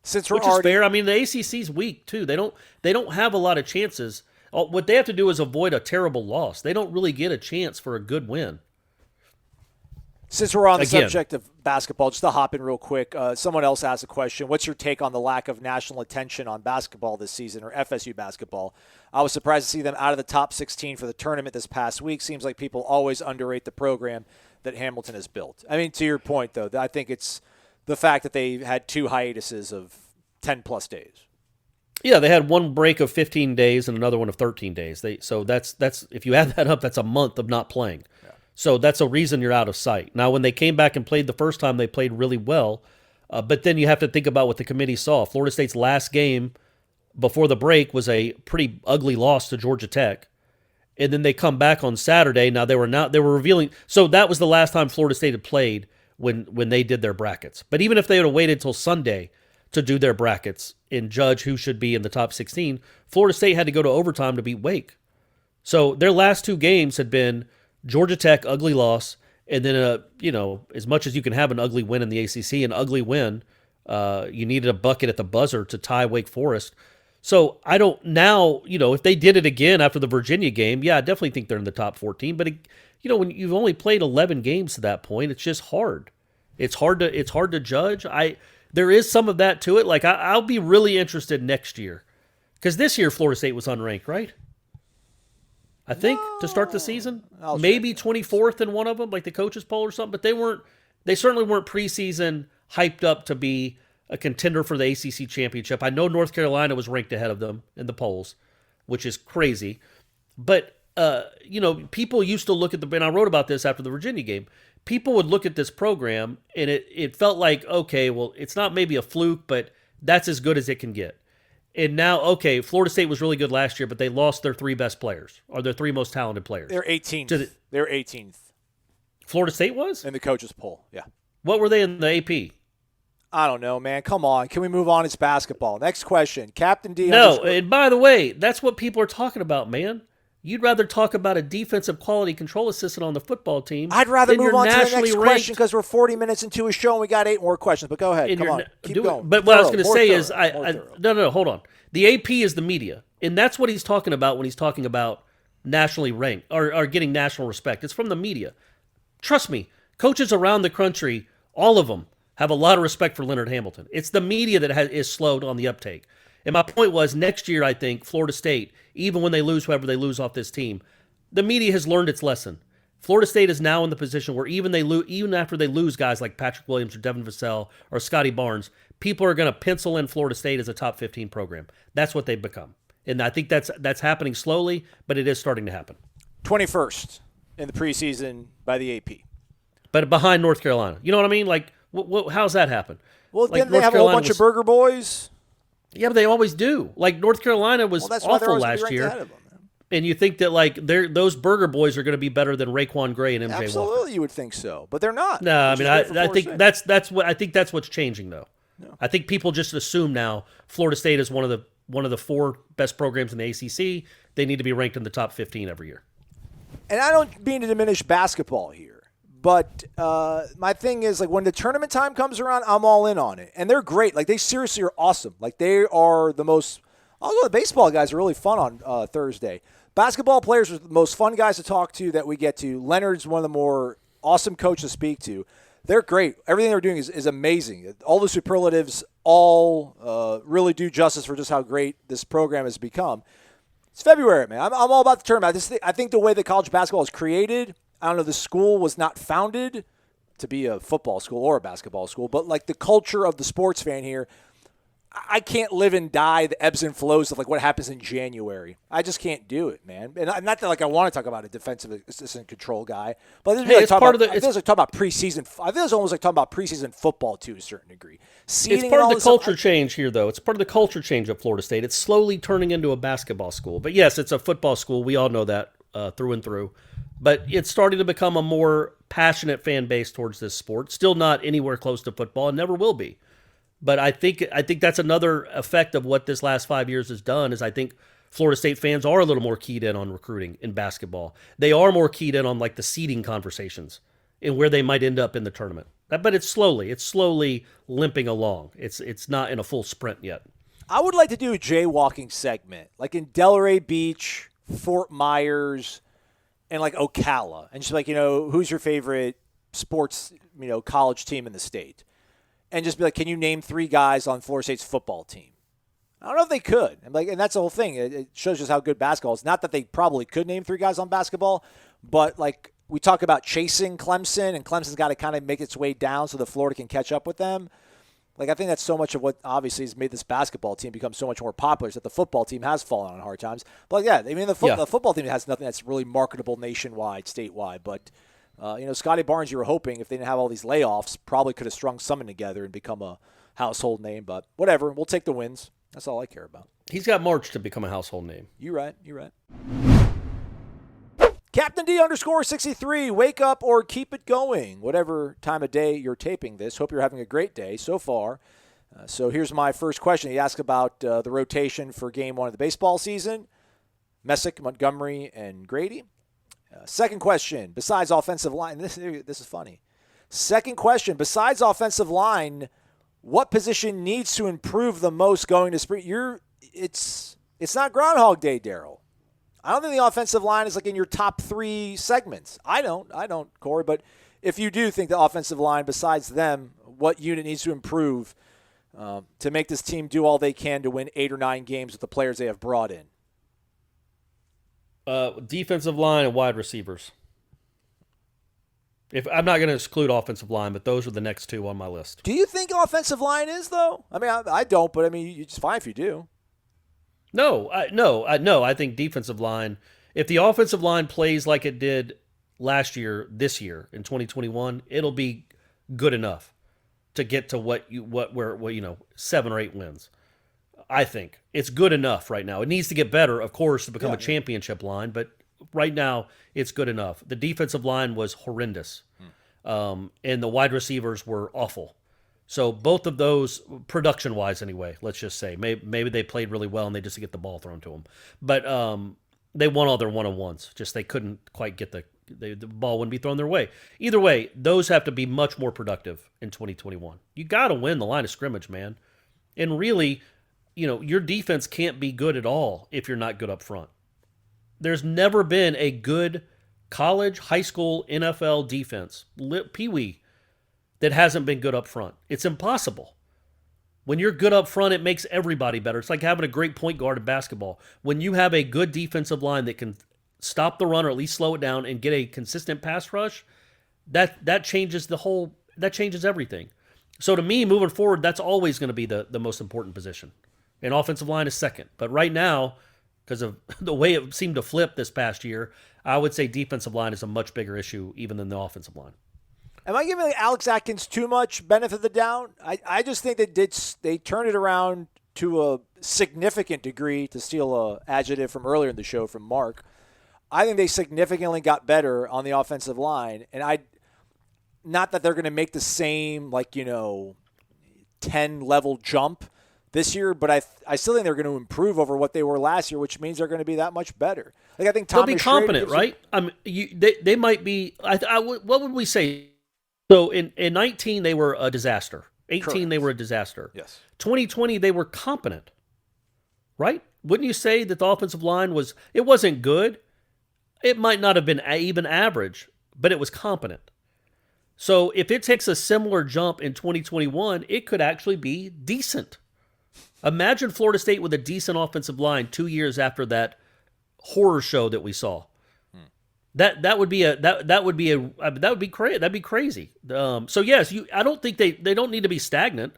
Since we're Which is fair. I mean, the ACC's weak too. They don't have a lot of chances. What they have to do is avoid a terrible loss. They don't really get a chance for a good win. Since we're on the subject of basketball, just to hop in real quick, someone else asked a question. What's your take on the lack of national attention on basketball this season, or FSU basketball? I was surprised to see them out of the top 16 for the tournament this past week. Seems like people always underrate the program that Hamilton has built. I mean, to your point, though, I think it's the fact that they had 2 hiatuses of 10-plus days. Yeah, they had one break of 15 days and another one of 13 days. So that's if you add that up, that's a month of not playing. Yeah. So that's a reason you're out of sight. Now, when they came back and played the first time, they played really well. But then you have to think about what the committee saw. Florida State's last game before the break was a pretty ugly loss to Georgia Tech. And then they come back on Saturday. Now they were revealing. So that was the last time Florida State had played when they did their brackets. But even if they would have waited till Sunday to do their brackets and judge who should be in the top 16, Florida State had to go to overtime to beat Wake. So their last 2 games had been Georgia Tech, ugly loss, and then as much as you can have an ugly win in the ACC, an ugly win, you needed a bucket at the buzzer to tie Wake Forest. So I don't now, if they did it again after the Virginia game, yeah, I definitely think they're in the top 14. But when you've only played 11 games to that point, it's just hard. It's hard to judge. There is some of that to it. Like I'll be really interested next year, because this year Florida State was unranked, right? I think to start the season, maybe 24th in one of them, like the coaches poll or something. But they certainly weren't preseason hyped up to be a contender for the ACC championship. I know North Carolina was ranked ahead of them in the polls, which is crazy. But people used to look at and I wrote about this after the Virginia game. People would look at this program, and it felt like, okay, well, it's not maybe a fluke, but that's as good as it can get. And now, okay, Florida State was really good last year, but they lost their 3 best players, or their 3 most talented players. They're 18th. They're 18th. Florida State was? In the coaches poll, yeah. What were they in the AP? I don't know, man. Come on. Can we move on? It's basketball. Next question. Captain D. No, and by the way, that's what people are talking about, man. You'd rather talk about a defensive quality control assistant on the football team. I'd rather move on to the next question, because we're 40 minutes into a show and we got 8 more questions. But go ahead. Come on. Keep going. But what I was going to say is, no, hold on. The AP is the media. And that's what he's talking about when he's talking about nationally ranked or getting national respect. It's from the media. Trust me, coaches around the country, all of them, have a lot of respect for Leonard Hamilton. It's the media that is slowed on the uptake. And my point was, next year, I think, Florida State, even when they lose whoever they lose off this team, the media has learned its lesson. Florida State is now in the position where even after they lose guys like Patrick Williams or Devin Vassell or Scotty Barnes, people are going to pencil in Florida State as a top 15 program. That's what they've become. And I think that's happening slowly, but it is starting to happen. 21st in the preseason by the AP. But behind North Carolina. You know what I mean? Like, how's that happen? Well, like, didn't they have a whole bunch of burger boys? Yeah, but they always do. Like, North Carolina was awful last year. And you think that, like, those burger boys are going to be better than Raekwon Gray and MJ Walker. Absolutely, you would think so. But they're not. No, I mean, I think that's what's changing, though. No. I think people just assume now Florida State is one of the 4 best programs in the ACC. They need to be ranked in the top 15 every year. And I don't mean to diminish basketball here. But my thing is, like, when the tournament time comes around, I'm all in on it. And they're great. Like, they seriously are awesome. Like, they are the most – although the baseball guys are really fun on Thursday. Basketball players are the most fun guys to talk to that we get to. Leonard's one of the more awesome coaches to speak to. They're great. Everything they're doing is amazing. All the superlatives all really do justice for just how great this program has become. It's February, man. I'm all about the tournament. I think the way that college basketball is created – I don't know, the school was not founded to be a football school or a basketball school, but like the culture of the sports fan here, I can't live and die the ebbs and flows of like what happens in January. I just can't do it, man. And not that like I want to talk about a defensive assistant control guy, but I feel like talking about preseason. I feel it's almost like talking about preseason football to a certain degree. It's part of the culture change here, though. It's part of the culture change at Florida State. It's slowly turning into a basketball school. But yes, it's a football school. We all know that through and through. But it's starting to become a more passionate fan base towards this sport. Still not anywhere close to football and never will be. But I think that's another effect of what this last 5 years has done is I think Florida State fans are a little more keyed in on recruiting in basketball. They are more keyed in on like the seeding conversations and where they might end up in the tournament. But it's slowly limping along. It's not in a full sprint yet. I would like to do a jaywalking segment, like in Delray Beach, Fort Myers, and like Ocala, and just like, who's your favorite sports, college team in the state? And just be like, can you name 3 guys on Florida State's football team? I don't know if they could. And that's the whole thing. It shows just how good basketball is. Not that they probably could name 3 guys on basketball, but like we talk about chasing Clemson, and Clemson's got to kind of make its way down so that Florida can catch up with them. Like, I think that's so much of what obviously has made this basketball team become so much more popular is that the football team has fallen on hard times. But, yeah, I mean, the football team has nothing that's really marketable nationwide, statewide. But, Scotty Barnes, you were hoping if they didn't have all these layoffs, probably could have strung something together and become a household name. But whatever, we'll take the wins. That's all I care about. He's got March to become a household name. You're right. Captain D _63, wake up or keep it going. Whatever time of day you're taping this, hope you're having a great day so far. So here's my first question. He asked about the rotation for game 1 of the baseball season. Messick, Montgomery, and Grady. Second question, besides offensive line, this is funny. Second question, besides offensive line, what position needs to improve the most going to spring? It's not Groundhog Day, Daryl. I don't think the offensive line is like in your top 3 segments. I don't, Corey. But if you do think the offensive line, besides them, what unit needs to improve to make this team do all they can to win 8 or 9 games with the players they have brought in? Defensive line and wide receivers. If I'm not going to exclude offensive line, but those are the next 2 on my list. Do you think offensive line is, though? I mean, I don't, but I mean, it's fine if you do. No. I think defensive line. If the offensive line plays like it did last year, this year in 2021, it'll be good enough to get to 7 or 8 wins. I think it's good enough right now. It needs to get better, of course, to become a championship line, but right now it's good enough. The defensive line was horrendous, and the wide receivers were awful. So both of those, production-wise anyway, let's just say, maybe they played really well and they just get the ball thrown to them. But they won all their one-on-ones. Just they couldn't quite get the ball wouldn't be thrown their way. Either way, those have to be much more productive in 2021. You got to win the line of scrimmage, man. And really, your defense can't be good at all if you're not good up front. There's never been a good college, high school, NFL defense, Pee-wee, that hasn't been good up front. It's impossible. When you're good up front, it makes everybody better. It's like having a great point guard in basketball. When you have a good defensive line that can stop the run or at least slow it down and get a consistent pass rush, that changes that changes everything. So to me, moving forward, that's always going to be the most important position. And offensive line is second. But right now, because of the way it seemed to flip this past year, I would say defensive line is a much bigger issue even than the offensive line. Am I giving Alex Atkins too much benefit of the doubt? I just think that they turned it around to a significant degree, to steal an adjective from earlier in the show from Mark. I think they significantly got better on the offensive line. And not that they're going to make the same, 10-level jump this year, but I still think they're going to improve over what they were last year, which means they're going to be that much better. Like, I think they'll be competent, right? They might be. What would we say? So in 19 they were a disaster. 18 Correct. They were a disaster. Yes. 2020 they were competent, right? Wouldn't you say that the offensive line it wasn't good? It might not have been even average, but it was competent. So if it takes a similar jump in 2021, it could actually be decent. Imagine Florida State with a decent offensive line 2 years after that horror show that we saw. That would be crazy. That'd be crazy. So yes, I don't think they don't need to be stagnant.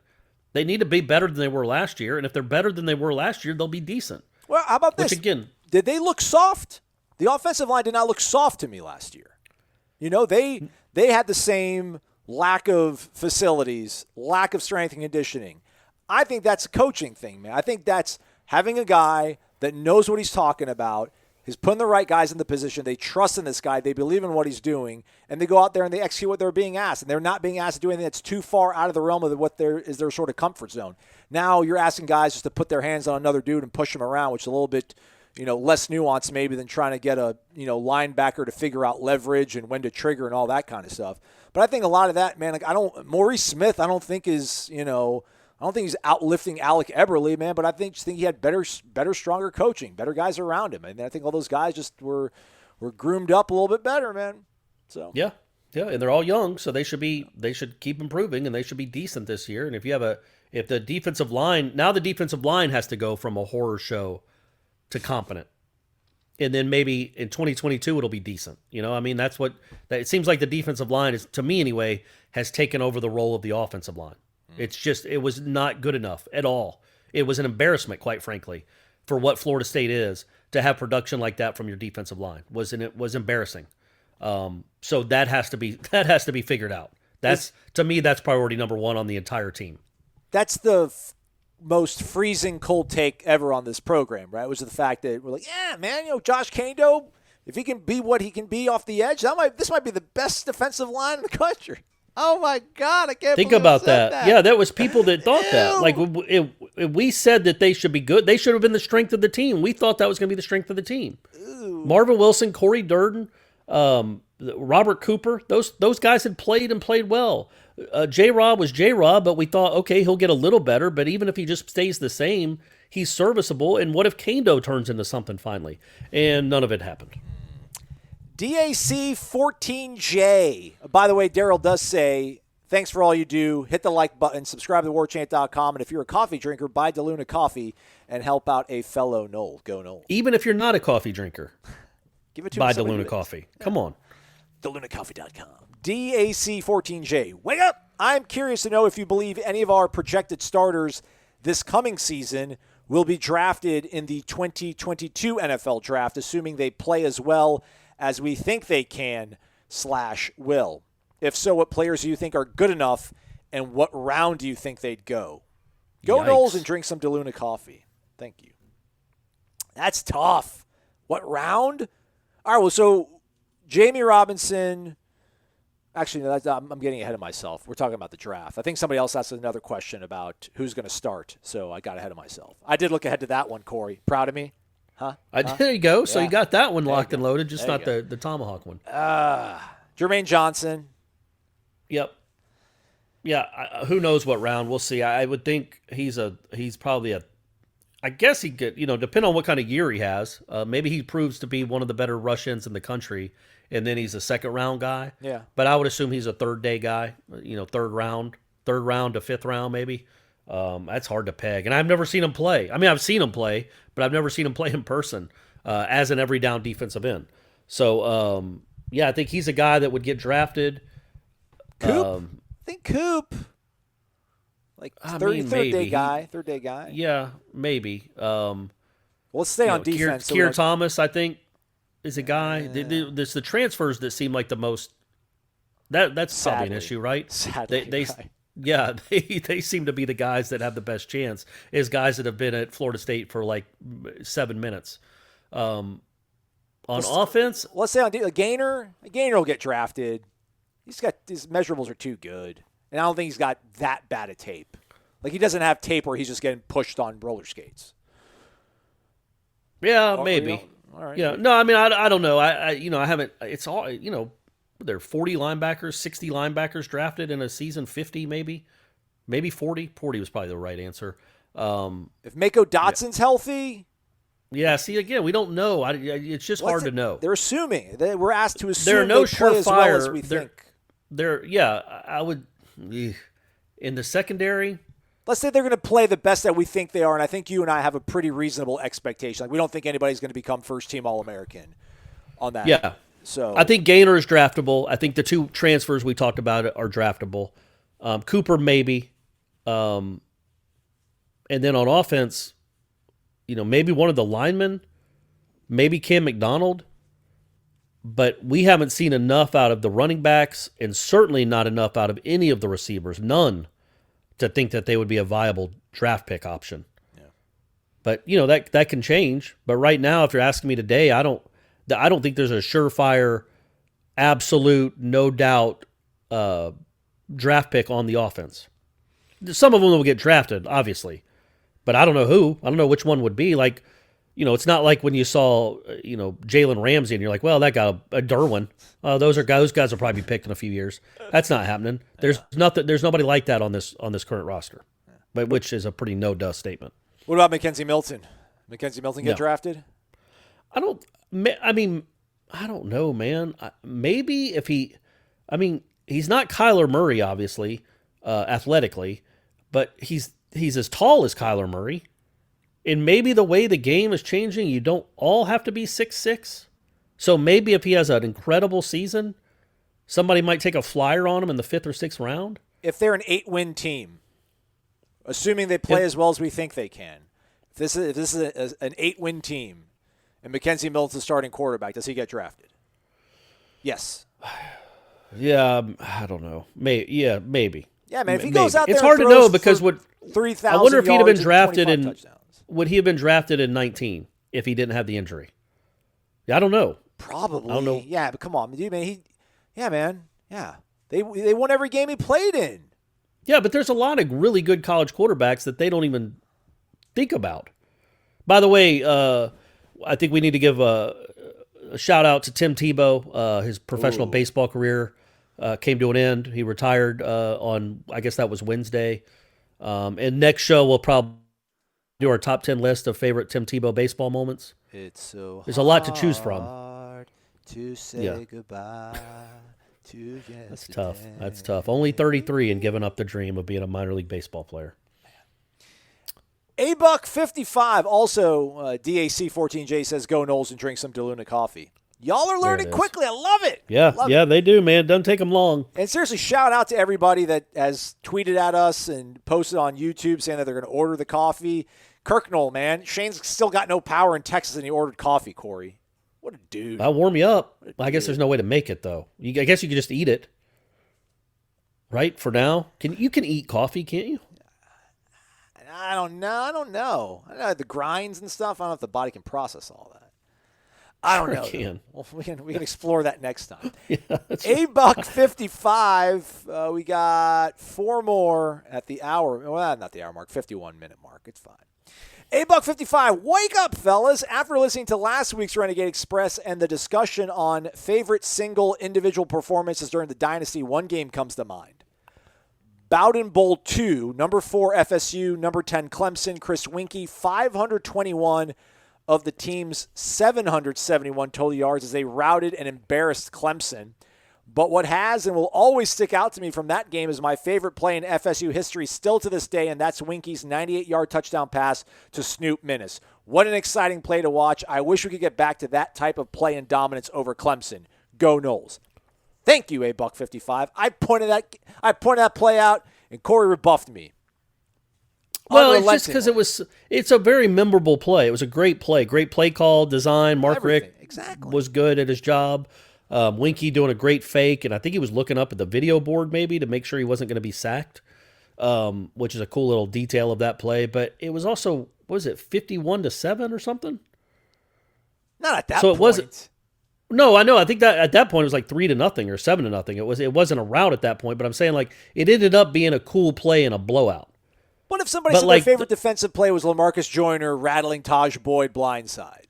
They need to be better than they were last year, and if they're better than they were last year, they'll be decent. Well, how about this? Which again, did they look soft? The offensive line did not look soft to me last year. They had the same lack of facilities, lack of strength and conditioning. I think that's a coaching thing, man. I think that's having a guy that knows what he's talking about, He's putting the right guys in the position. They trust in this guy. They believe in what he's doing, and they go out there and they execute what they're being asked. And they're not being asked to do anything that's too far out of the realm of what is their sort of comfort zone. Now you're asking guys just to put their hands on another dude and push him around, which is a little bit, less nuanced maybe than trying to get a, linebacker to figure out leverage and when to trigger and all that kind of stuff. But I think a lot of that, man, Maurice Smith, I don't think is, I don't think he's outlifting Alec Eberle, man, but I think he had better, stronger coaching, better guys around him. And I think all those guys just were groomed up a little bit better, man. So yeah, and they're all young, so they should keep improving, and they should be decent this year. And if the defensive line has to go from a horror show to competent. And then maybe in 2022 it'll be decent. It seems like the defensive line is, to me anyway, has taken over the role of the offensive line. It was not good enough at all. It was an embarrassment, quite frankly, for what Florida State is to have production like that from your defensive line. It was embarrassing. So that has to be figured out. To me, that's priority number one on the entire team. That's the most freezing cold take ever on this program, right? Was the fact that we're like, yeah, man, Josh Kando, if he can be what he can be off the edge, this might be the best defensive line in the country. Oh my God, I can't think believe about I said that. Yeah, there was people that thought that. Like we said that they should be good. They should have been the strength of the team. We thought that was going to be the strength of the team. Ew. Marvin Wilson, Corey Durden, Robert Cooper, those guys had played and played well. J-Rob was J-Rob, but we thought, okay, he'll get a little better, but even if he just stays the same, he's serviceable. And what if Kando turns into something finally? And none of it happened. DAC 14J. By the way, Daryl does say, thanks for all you do. Hit the like button, subscribe to warchant.com, and if you're a coffee drinker, buy DeLuna coffee and help out a fellow Nole. Go Nole. Even if you're not a coffee drinker, give it to buy DeLuna coffee. Yeah. Come on. DeLunacoffee.com. DAC 14J. Wake up! I'm curious to know if you believe any of our projected starters this coming season will be drafted in the 2022 NFL draft, assuming they play as well as we think they can/will. If so, what players do you think are good enough, and what round do you think they'd go? Go Yikes. Noles and drink some DeLuna coffee. Thank you. That's tough. What round? All right, well, so Jamie Robinson. Actually, no, I'm getting ahead of myself. We're talking about the draft. I think somebody else asked another question about who's going to start, so I got ahead of myself. I did look ahead to that one, Corey. Proud of me? Huh? There you go. So yeah. You got that one locked and loaded, just not the Tomahawk one. Jermaine Johnson. Yep. Yeah, who knows what round? We'll see. I would think he's probably I guess he could, depending on what kind of year he has, maybe he proves to be one of the better rush ends in the country, and then he's a second-round guy. Yeah. But I would assume he's a third-day guy, third round to fifth round maybe. That's hard to peg. And I've never seen him play. I mean, I've seen him play, but I've never seen him play in person as an every-down defensive end. So, I think he's a guy that would get drafted. Coop? I think Coop. Third day guy. Yeah, maybe. Let's stay on defense. Keir Thomas, I think, is a guy. There's the transfers that seem like the most. That's probably an issue, right? Sadly, they seem to be the guys that have the best chance. Is guys that have been at Florida State for like 7 minutes. On offense, let's say on Gainer will get drafted. His measurables are too good. And I don't think he's got that bad a tape. Like, he doesn't have tape where he's just getting pushed on roller skates. Yeah, maybe. All right. Yeah. No, I mean, I don't know. I haven't. It's all, there are 40 linebackers, 60 linebackers drafted in a season, 50 maybe 40. 40 was probably the right answer. If Mako Dotson's healthy. Yeah, see, again, we don't know. It's just hard to know. They're assuming. We're asked to assume there are no they play as well as we think. I would. In the secondary, let's say they're going to play the best that we think they are, and I think you and I have a pretty reasonable expectation. Like, we don't think anybody's going to become first-team All-American on that. Yeah. So I think Gainer is draftable. I think the two transfers we talked about are draftable. Cooper maybe, and then on offense, maybe one of the linemen, maybe Cam McDonald. But we haven't seen enough out of the running backs, and certainly not enough out of any of the receivers, none, to think that they would be a viable draft pick option. But that can change. But right now, if you're asking me today, I don't think there's a surefire, absolute, no doubt draft pick on the offense. Some of them will get drafted, obviously, but I don't know who. I don't know which one would be. Like, it's not like when you saw, Jalen Ramsey and you're like, well, that guy, a Derwin. Those guys will probably be picked in a few years. That's not happening. There's nobody like that on this current roster, but which is a pretty no-duh statement. What about Mackenzie Milton? Mackenzie Milton get drafted? I don't know, man. Maybe if he's not Kyler Murray, obviously, athletically, but he's as tall as Kyler Murray. And maybe the way the game is changing, you don't all have to be 6'6". So maybe if he has an incredible season, somebody might take a flyer on him in the 5th or 6th round. If they're an 8-win team, assuming they play as well as we think they can, if this is an 8-win team and Mackenzie Milton's the starting quarterback, does he get drafted? Yes. Yeah, I don't know. Maybe. Yeah, man. If he goes out there, it's hard to know because 3,000 I wonder if he'd have been drafted in. touchdowns. Would he have been drafted in 19 if he didn't have the injury? I don't know. Probably. I don't know. Yeah, but come on, dude, man. Yeah. They won every game he played in. Yeah, but there's a lot of really good college quarterbacks that they don't even think about. By the way, I think we need to give a shout out to Tim Tebow. His professional baseball career came to an end. He retired on, I guess that was Wednesday. And next show we'll probably do our top 10 list of favorite Tim Tebow baseball moments. There's a lot to choose from. To say goodbye to yesterday. That's tough. Only 33 and giving up the dream of being a minor league baseball player. $1.55. Also, DAC 14J says, "Go Noles and drink some DeLuna coffee." Y'all are learning quickly. I love it. Yeah, they do, man. Doesn't take them long. And seriously, shout out to everybody that has tweeted at us and posted on YouTube saying that they're going to order the coffee. Kirknell, man. Shane's still got no power in Texas, and he ordered coffee, Corey. What a dude. I'll warm you up. I guess there's no way to make it, though. I guess you could just eat it. Right? For now? You can eat coffee, can't you? I don't know. I don't know the grinds and stuff. I don't know if the body can process all that. I don't know. Can. Well, we can explore that next time. Yeah, that's $1.55. We got 4 more at the hour. Well, not the hour mark. 51-minute mark. It's fine. $1.55. Wake up, fellas! After listening to last week's Renegade Express and the discussion on favorite single individual performances during the Dynasty, one game comes to mind. Bowden Bowl 2, number 4 FSU, number 10 Clemson, Chris Weinke, 521 of the team's 771 total yards as they routed and embarrassed Clemson. But what has and will always stick out to me from that game is my favorite play in FSU history still to this day, and that's Weinke's 98-yard touchdown pass to Snoop Minnis. What an exciting play to watch. I wish we could get back to that type of play and dominance over Clemson. Go Noles. Thank you, $1.55. I pointed that play out, and Corey rebuffed me. Well, it's just because it's a very memorable play. It was a great play call, design. Mark Richt was good at his job. Weinke doing a great fake, and I think he was looking up at the video board maybe to make sure he wasn't going to be sacked, which is a cool little detail of that play. But it was also, what was it, 51-7 or something? Not at that point. So it wasn't. No, I know. I think that at that point it was like 3-0 or 7-0. It wasn't a rout at that point, but I'm saying like it ended up being a cool play and a blowout. What if somebody said their favorite defensive play was LaMarcus Joyner rattling Taj Boyd blindside?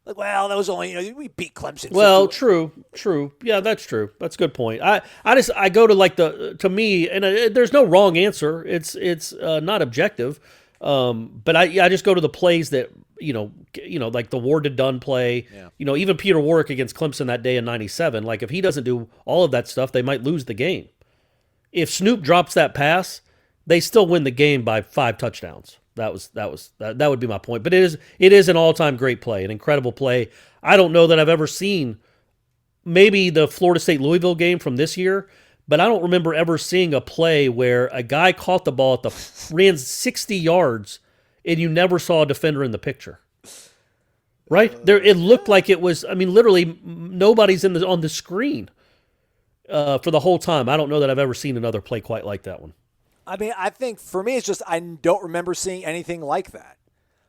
Like, well, that was only, we beat Clemson. Well, true. Yeah, that's true. That's a good point. I go to to me, and there's no wrong answer. It's not objective. But I just go to the plays that, like the Ward to Dunn play, even Peter Warrick against Clemson that day in 97. Like if he doesn't do all of that stuff, they might lose the game. If Snoop drops that pass, they still win the game by 5 touchdowns. That would be my point. But it is an all-time great play, an incredible play. I don't know that I've ever seen maybe the Florida State Louisville game from this year, but I don't remember ever seeing a play where a guy caught the ball ran 60 yards and you never saw a defender in the picture. Right? It looked like it was, literally nobody's on the screen for the whole time. I don't know that I've ever seen another play quite like that one. I think for me, it's just I don't remember seeing anything like that.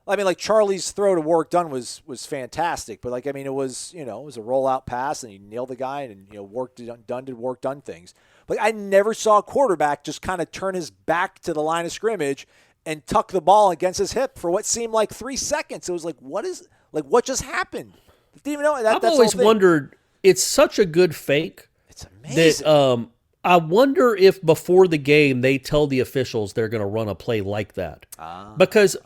I mean, like Charlie's throw to Warwick Dunn was fantastic, but like, I mean, it was a rollout pass and he nailed the guy and Warwick Dunn did Warwick Dunn things. Like I never saw a quarterback just kind of turn his back to the line of scrimmage and tuck the ball against his hip for what seemed like 3 seconds. It was like, what just happened? I didn't even know that. I've always wondered. It's such a good fake. It's amazing. That I wonder if before the game they tell the officials they're going to run a play like that. Because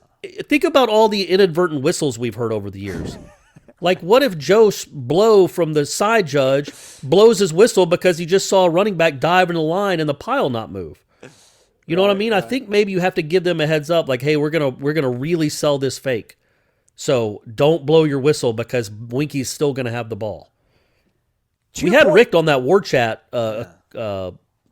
think about all the inadvertent whistles we've heard over the years. Like, what if Joe Blow from the side judge blows his whistle because he just saw a running back dive in the line and the pile not move? You know what I mean? I think maybe you have to give them a heads up, like, hey, we're gonna really sell this fake, so don't blow your whistle because Weinke's still gonna have the ball. We had Rick on that War Chat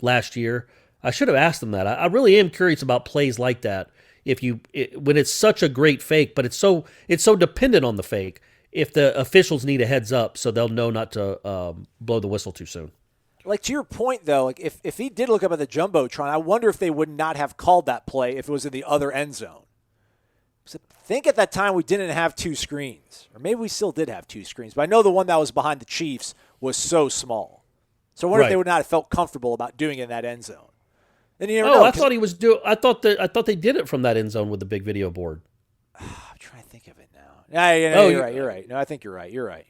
last year. I should have asked him that. I really am curious about plays like that. When it's such a great fake, but it's so dependent on the fake. If the officials need a heads up, so they'll know not to blow the whistle too soon. Like, to your point, though, like if he did look up at the Jumbotron, I wonder if they would not have called that play if it was in the other end zone. So I think at that time we didn't have 2 screens. Or maybe we still did have 2 screens. But I know the one that was behind the Chiefs was so small. So I wonder if they would not have felt comfortable about doing it in that end zone. And you never know, I thought he was I thought they did it from that end zone with the big video board. I'm trying to think of it now. You're right. No, I think you're right. You're right.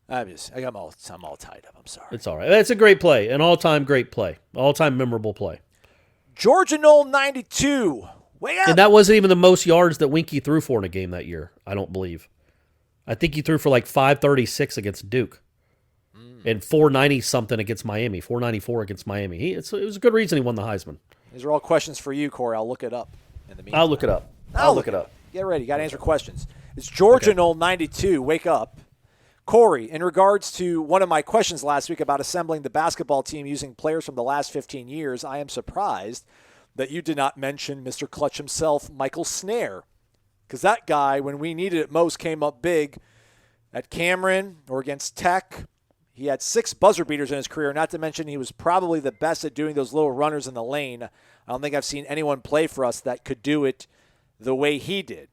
I'm all tied up. I'm sorry. It's all right. It's a great play, an all-time great play, all-time memorable play. Georgia Knoll 92. Way up. And that wasn't even the most yards that Weinke threw for in a game that year, I don't believe. I think he threw for like 536 against Duke and 490-something against Miami, 494 against Miami. It was a good reason he won the Heisman. These are all questions for you, Corey. I'll look it up in the meantime. I'll look it up. I'll look it up. Get ready. You got to answer questions. It's Georgia Knoll 92. Wake up. Corey, in regards to one of my questions last week about assembling the basketball team using players from the last 15 years, I am surprised that you did not mention Mr. Clutch himself, Michael Snaer. Because that guy, when we needed it most, came up big at Cameron or against Tech. He had 6 buzzer beaters in his career, not to mention he was probably the best at doing those little runners in the lane. I don't think I've seen anyone play for us that could do it the way he did.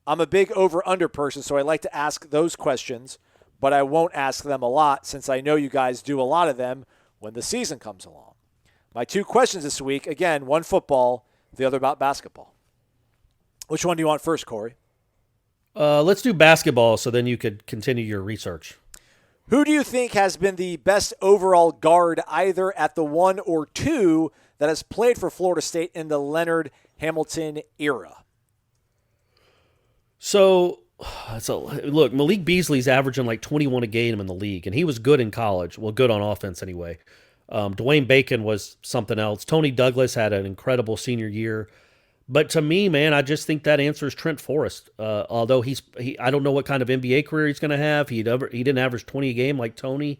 I'm a big over-under person, so I like to ask those questions, but I won't ask them a lot since I know you guys do a lot of them when the season comes along. My 2 questions this week, again, one football, the other about basketball. Which one do you want first, Corey? Let's do basketball so then you could continue your research. Who do you think has been the best overall guard either at the 1 or 2 that has played for Florida State in the Leonard Hamilton era? So look, Malik Beasley's averaging like 21 a game in the league, and he was good in college. Well, good on offense anyway. Dwayne Bacon was something else. Tony Douglas had an incredible senior year. But to me, man, I just think that answer is Trent Forrest. Although I don't know what kind of NBA career he's going to have. He didn't average 20 a game like Tony.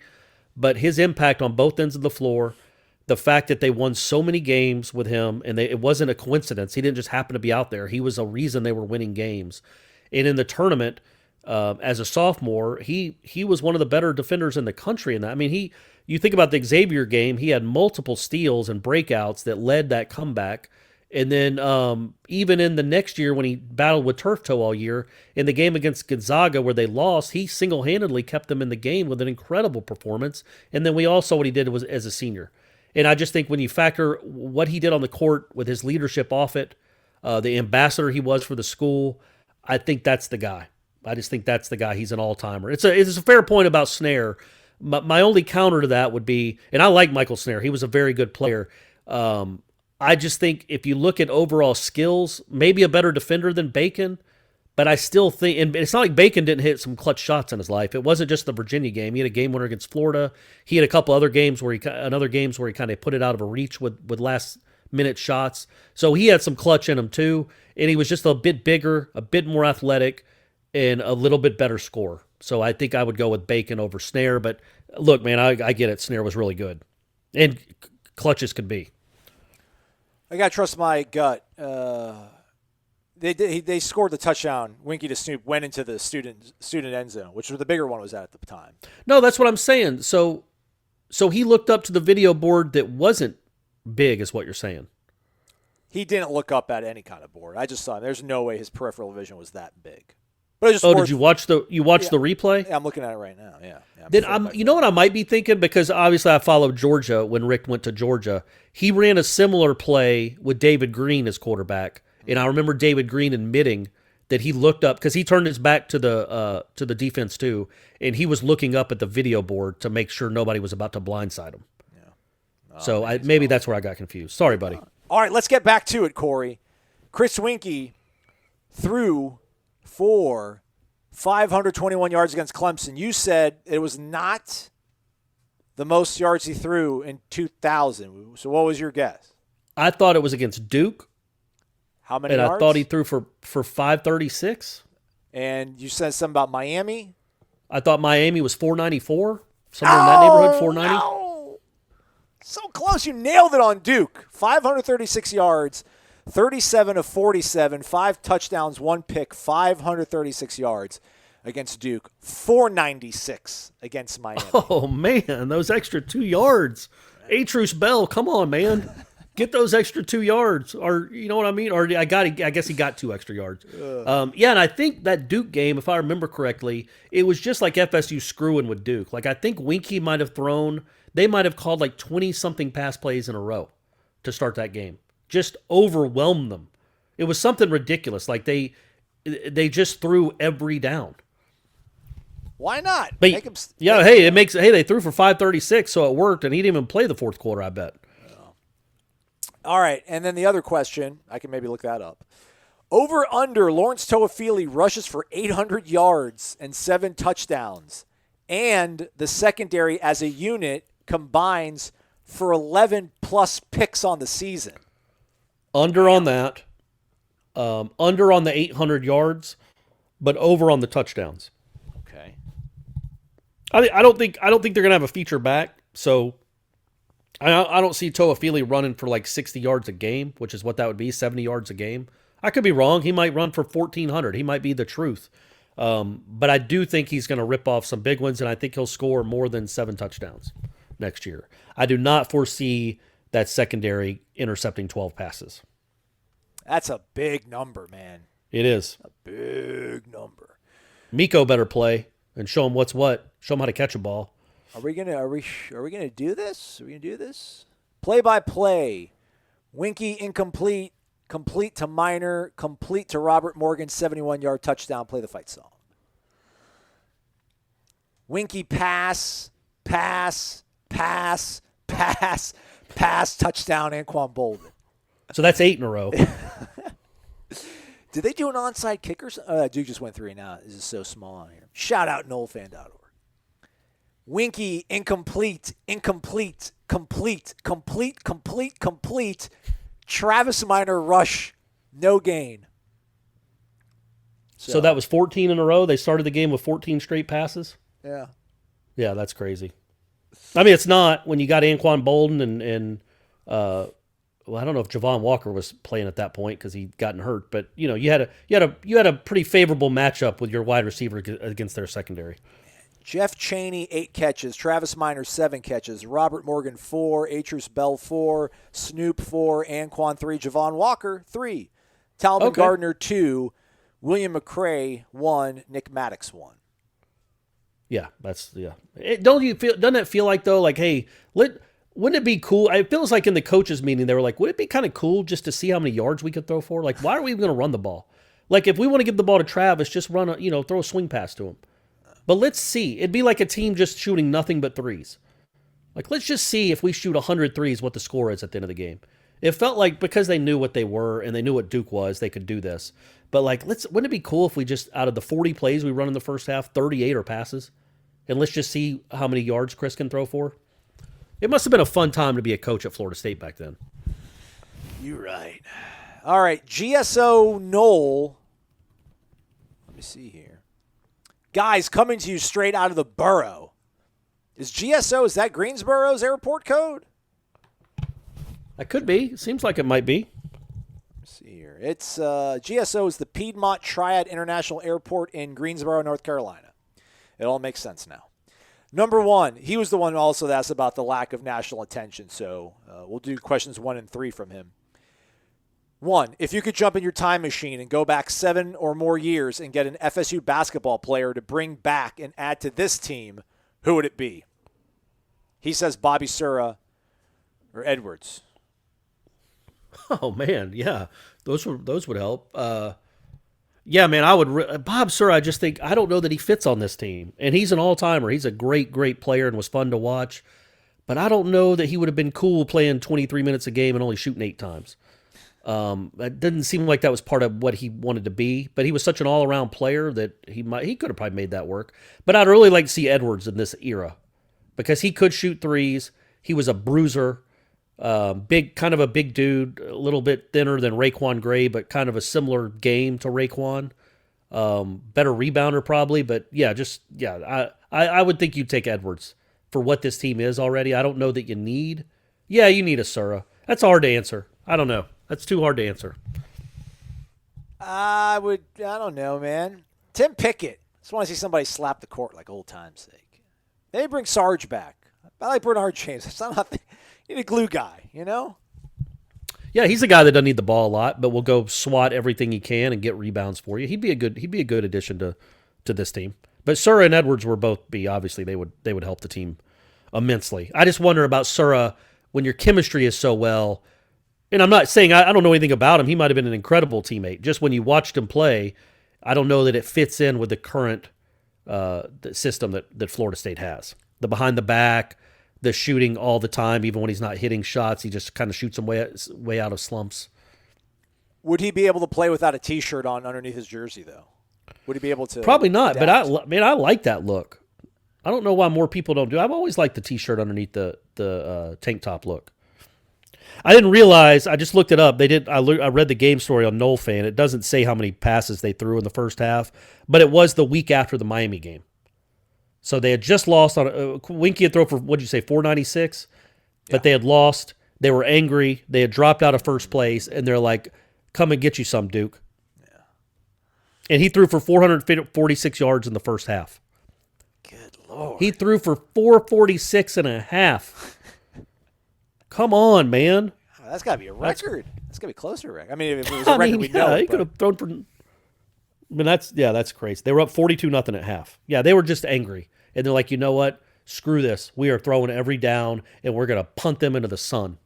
But his impact on both ends of the floor, the fact that they won so many games with him, and it wasn't a coincidence. He didn't just happen to be out there. He was a reason they were winning games. And in the tournament, as a sophomore, he was one of the better defenders in the country. And I mean, you think about the Xavier game, he had multiple steals and breakouts that led that comeback. And then even in the next year when he battled with turf toe all year, in the game against Gonzaga where they lost, he single-handedly kept them in the game with an incredible performance. And then we all saw what he did as a senior. And I just think when you factor what he did on the court with his leadership off it, the ambassador he was for the school, I think that's the guy. I just think that's the guy. He's an all-timer. It's a fair point about Snaer. My only counter to that would be, and I like Michael Snaer. He was a very good player. I just think if you look at overall skills, maybe a better defender than Bacon, but I still think, and it's not like Bacon didn't hit some clutch shots in his life. It wasn't just the Virginia game. He had a game winner against Florida. He had a couple other games where he kind of put it out of a reach with last-minute shots. So he had some clutch in him too, and he was just a bit bigger, a bit more athletic, and a little bit better scorer. So I think I would go with Bacon over Snaer. But look, man, I get it. Snaer was really good, and clutch as could be. I got to trust my gut. They scored the touchdown. Weinke to Snoop went into the student end zone, which was the bigger one was at the time. No, that's what I'm saying. So he looked up to the video board that wasn't big, is what you're saying. He didn't look up at any kind of board. I just saw him. There's no way his peripheral vision was that big. But just did you watch the replay? Yeah, I'm looking at it right now. Yeah. You know what I might be thinking, because obviously I followed Georgia when Rick went to Georgia. He ran a similar play with David Green as quarterback, and I remember David Green admitting that he looked up because he turned his back to the defense too, and he was looking up at the video board to make sure nobody was about to blindside him. Yeah. So maybe that's where I got confused. Sorry, buddy. All right, let's get back to it, Corey. Chris Weinke threw for 521 yards against Clemson. You said it was not the most yards he threw in 2000. So what was your guess? I thought it was against Duke. How many yards? I thought he threw for 536. And you said something about Miami? I thought Miami was 494. Somewhere in that neighborhood, 490. No. So close. You nailed it on Duke. 536 yards, 37 of 47, 5 touchdowns, 1 pick, 536 yards against Duke, 496 against Miami. Oh, man, those extra 2 yards. Atrus Bell, come on, man. Get those extra 2 yards. Or, you know what I mean? Or I guess he got 2 extra yards. Yeah, and I think that Duke game, if I remember correctly, it was just like FSU screwing with Duke. Like, I think Weinke might have they might have called like 20-something pass plays in a row to start that game. Just overwhelmed them. It was something ridiculous. Like, they just threw every down. Why not? But, they threw for 536, so it worked, and he didn't even play the fourth quarter, I bet. All right, and then the other question, I can maybe look that up. Over under, Lawrence Toafili rushes for 800 yards and 7 touchdowns, and the secondary as a unit combines for 11-plus picks on the season. Under on that. Under on the 800 yards, but over on the touchdowns. Okay. I don't think they're gonna have a feature back, so I don't see Toafili running for like 60 yards a game, which is what that would be, 70 yards a game. I could be wrong. He might run for 1,400. He might be the truth. But I do think he's going to rip off some big ones, and I think he'll score more than 7 touchdowns next year. I do not foresee that secondary intercepting 12 passes. That's a big number, man. It is. A big number. Miko better play and show him what's what. Show him how to catch a ball. Are we gonna do this? Are we gonna do this? Play by play. Weinke incomplete. Complete to Minor. Complete to Robert Morgan. 71-yard touchdown. Play the fight song. Weinke pass. Touchdown. Anquan Bolden. So that's 8 in a row. Did they do an onside kicker? Duke just went 3 now. This is so small on here. Shout out NoleFan.org. Weinke incomplete. Complete. Travis Minor rush, no gain. So that was 14 in a row. They started the game with 14 straight passes. Yeah. Yeah, that's crazy. I mean, it's not when you got Anquan Bolden and well, I don't know if Javon Walker was playing at that point because he'd gotten hurt, but you know, you had a pretty favorable matchup with your wide receiver against their secondary. Jeff Chaney, 8 catches. Travis Minor, 7 catches. Robert Morgan, 4. Atrus Bell, 4. Snoop, 4. Anquan, 3. Javon Walker, 3. Talvin Gardner, 2. William McCray, 1. Nick Maddox, 1. Yeah, doesn't it feel like, though, like, hey, wouldn't it be cool? It feels like in the coaches meeting, they were like, would it be kind of cool just to see how many yards we could throw for? Like, why are we even going to run the ball? Like, if we want to give the ball to Travis, just throw a swing pass to him. But let's see. It'd be like a team just shooting nothing but threes. Like, let's just see if we shoot 100 threes, what the score is at the end of the game. It felt like because they knew what they were and they knew what Duke was, they could do this. But, like, wouldn't it be cool if we just, out of the 40 plays we run in the first half, 38 are passes? And let's just see how many yards Chris can throw for? It must have been a fun time to be a coach at Florida State back then. You're right. All right, GSO Nole. Let me see here. Guys, coming to you straight out of the borough. Is that Greensboro's airport code? That could be. It seems like it might be. Let's see here. It's GSO is the Piedmont Triad International Airport in Greensboro, North Carolina. It all makes sense now. Number 1, he was the one also that asked about the lack of national attention, so we'll do questions 1 and 3 from him. One, if you could jump in your time machine and go back 7 or more years and get an FSU basketball player to bring back and add to this team, who would it be? He says Bobby Sura or Edwards. Oh man, yeah, those would help. Yeah, man, I would. Bob Sura, I don't know that he fits on this team, and he's an all-timer. He's a great player and was fun to watch, but I don't know that he would have been cool playing 23 minutes a game and only shooting 8 times. That didn't seem like that was part of what he wanted to be, but he was such an all-around player that he could have probably made that work. But I'd really like to see Edwards in this era because he could shoot threes. He was a bruiser, kind of a big dude, a little bit thinner than Raekwon Gray, but kind of a similar game to Raekwon. Better rebounder probably, but I would think you'd take Edwards for what this team is already. I don't know that you need. Yeah, you need a Sura. That's hard to answer. I don't know. That's too hard to answer. I don't know, man. Tim Pickett. Just want to see somebody slap the court like old time's sake. They bring Sarge back. I like Bernard James. It's not nothing. You need a glue guy, you know? Yeah, he's a guy that doesn't need the ball a lot, but will go swat everything he can and get rebounds for you. He'd be a good addition to this team. But Sura and Edwards were both obviously they would help the team immensely. I just wonder about Sura when your chemistry is so well. And I'm not saying I don't know anything about him. He might have been an incredible teammate. Just when you watched him play, I don't know that it fits in with the current the system that Florida State has. The behind the back, the shooting all the time, even when he's not hitting shots, he just kind of shoots them way out of slumps. Would he be able to play without a T-shirt on underneath his jersey, though? Would he be able to? Probably not, adapt? but I like that look. I don't know why more people don't do it. I've always liked the T-shirt underneath the tank top look. I didn't realize. I just looked it up. I read the game story on Noles Fan. It doesn't say how many passes they threw in the first half, but it was the week after the Miami game. So they had just lost on Weinke had thrown for, what did you say, 496? But they had lost. They were angry. They had dropped out of first place, and they're like, come and get you some, Duke. Yeah. And he threw for 446 yards in the first half. Good Lord. He threw for 446 and a half. Come on, man. That's got to be a record. That's got to be close to a record. I mean, if it was a record, we'd know. He could have thrown for... I mean, that's crazy. They were up 42-0 at half. Yeah, they were just angry. And they're like, you know what? Screw this. We are throwing every down, and we're going to punt them into the sun.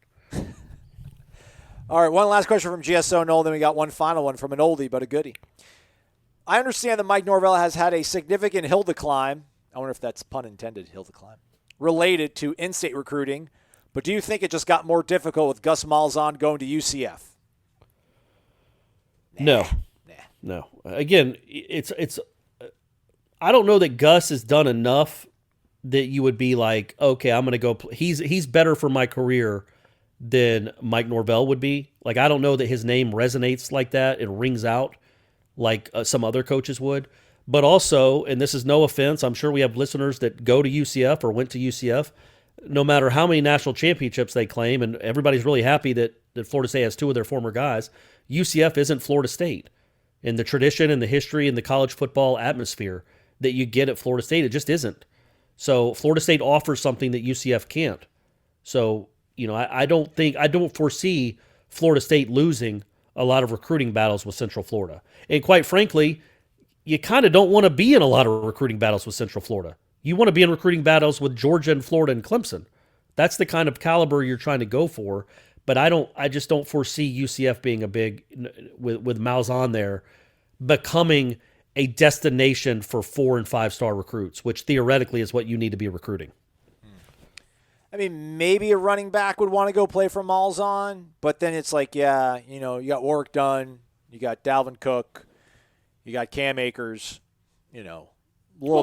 All right, one last question from GSO Noel, then we got one final one from an oldie but a goodie. I understand that Mike Norvell has had a significant hill to climb. I wonder if that's pun intended, hill to climb, related to in-state recruiting. But do you think it just got more difficult with Gus Malzahn going to UCF? No. Again, it's. I don't know that Gus has done enough that you would be like, okay, I'm going to go. He's better for my career than Mike Norvell would be. Like, I don't know that his name resonates like that and rings out like some other coaches would. But also, and this is no offense, I'm sure we have listeners that go to UCF or went to UCF. No matter how many national championships they claim, and everybody's really happy that Florida State has 2 of their former guys, UCF isn't Florida State. In the tradition and the history and the college football atmosphere that you get at Florida State, it just isn't. So Florida State offers something that UCF can't. So, I don't foresee Florida State losing a lot of recruiting battles with Central Florida. And quite frankly, you kind of don't want to be in a lot of recruiting battles with Central Florida. You want to be in recruiting battles with Georgia and Florida and Clemson. That's the kind of caliber you're trying to go for. But I just don't foresee UCF being a big, with Malzahn there, becoming a destination for 4- and 5-star recruits, which theoretically is what you need to be recruiting. I mean, maybe a running back would want to go play for Malzahn, but then it's like, you got Warwick Dunn, you got Dalvin Cook, you got Cam Akers, Well,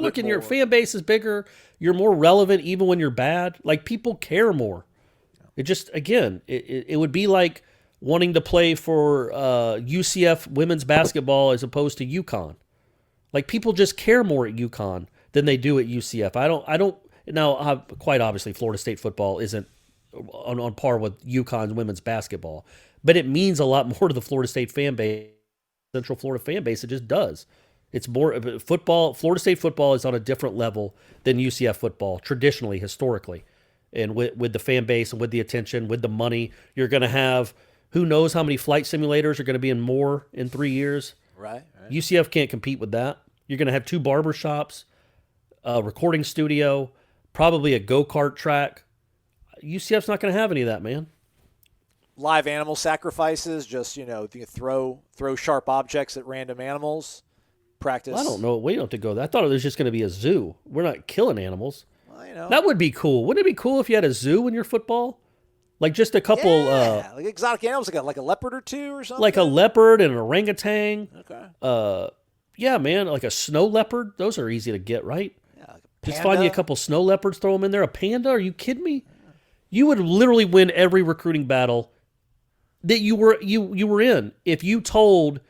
look, and your fan base is bigger. You're more relevant even when you're bad. Like, people care more. It just, again, it would be like wanting to play for UCF women's basketball as opposed to UConn. Like, people just care more at UConn than they do at UCF. I don't. Now, quite obviously, Florida State football isn't on par with UConn's women's basketball, but it means a lot more to the Florida State fan base, Central Florida fan base. It just does. It's more football. Florida State football is on a different level than UCF football, traditionally, historically. And with the fan base and with the attention, with the money, you're going to have Who knows how many flight simulators are going to be in more in 3 years? Right. UCF can't compete with that. You're going to have 2 barber shops, a recording studio, probably a go-kart track. UCF's not going to have any of that, man. Live animal sacrifices, just, you throw sharp objects at random animals. Practice. Well, I don't know. We don't have to go there. I thought it was just going to be a zoo. We're not killing animals. Well, That would be cool. Wouldn't it be cool if you had a zoo in your football? Like just a couple... like exotic animals, like a leopard or two or something? Like a leopard and an orangutan. Okay. Yeah, man, like a snow leopard. Those are easy to get, right? Yeah, like a Just panda. find you a couple snow leopards, throw them in there. A panda? Are you kidding me? You would literally win every recruiting battle that you were in if you told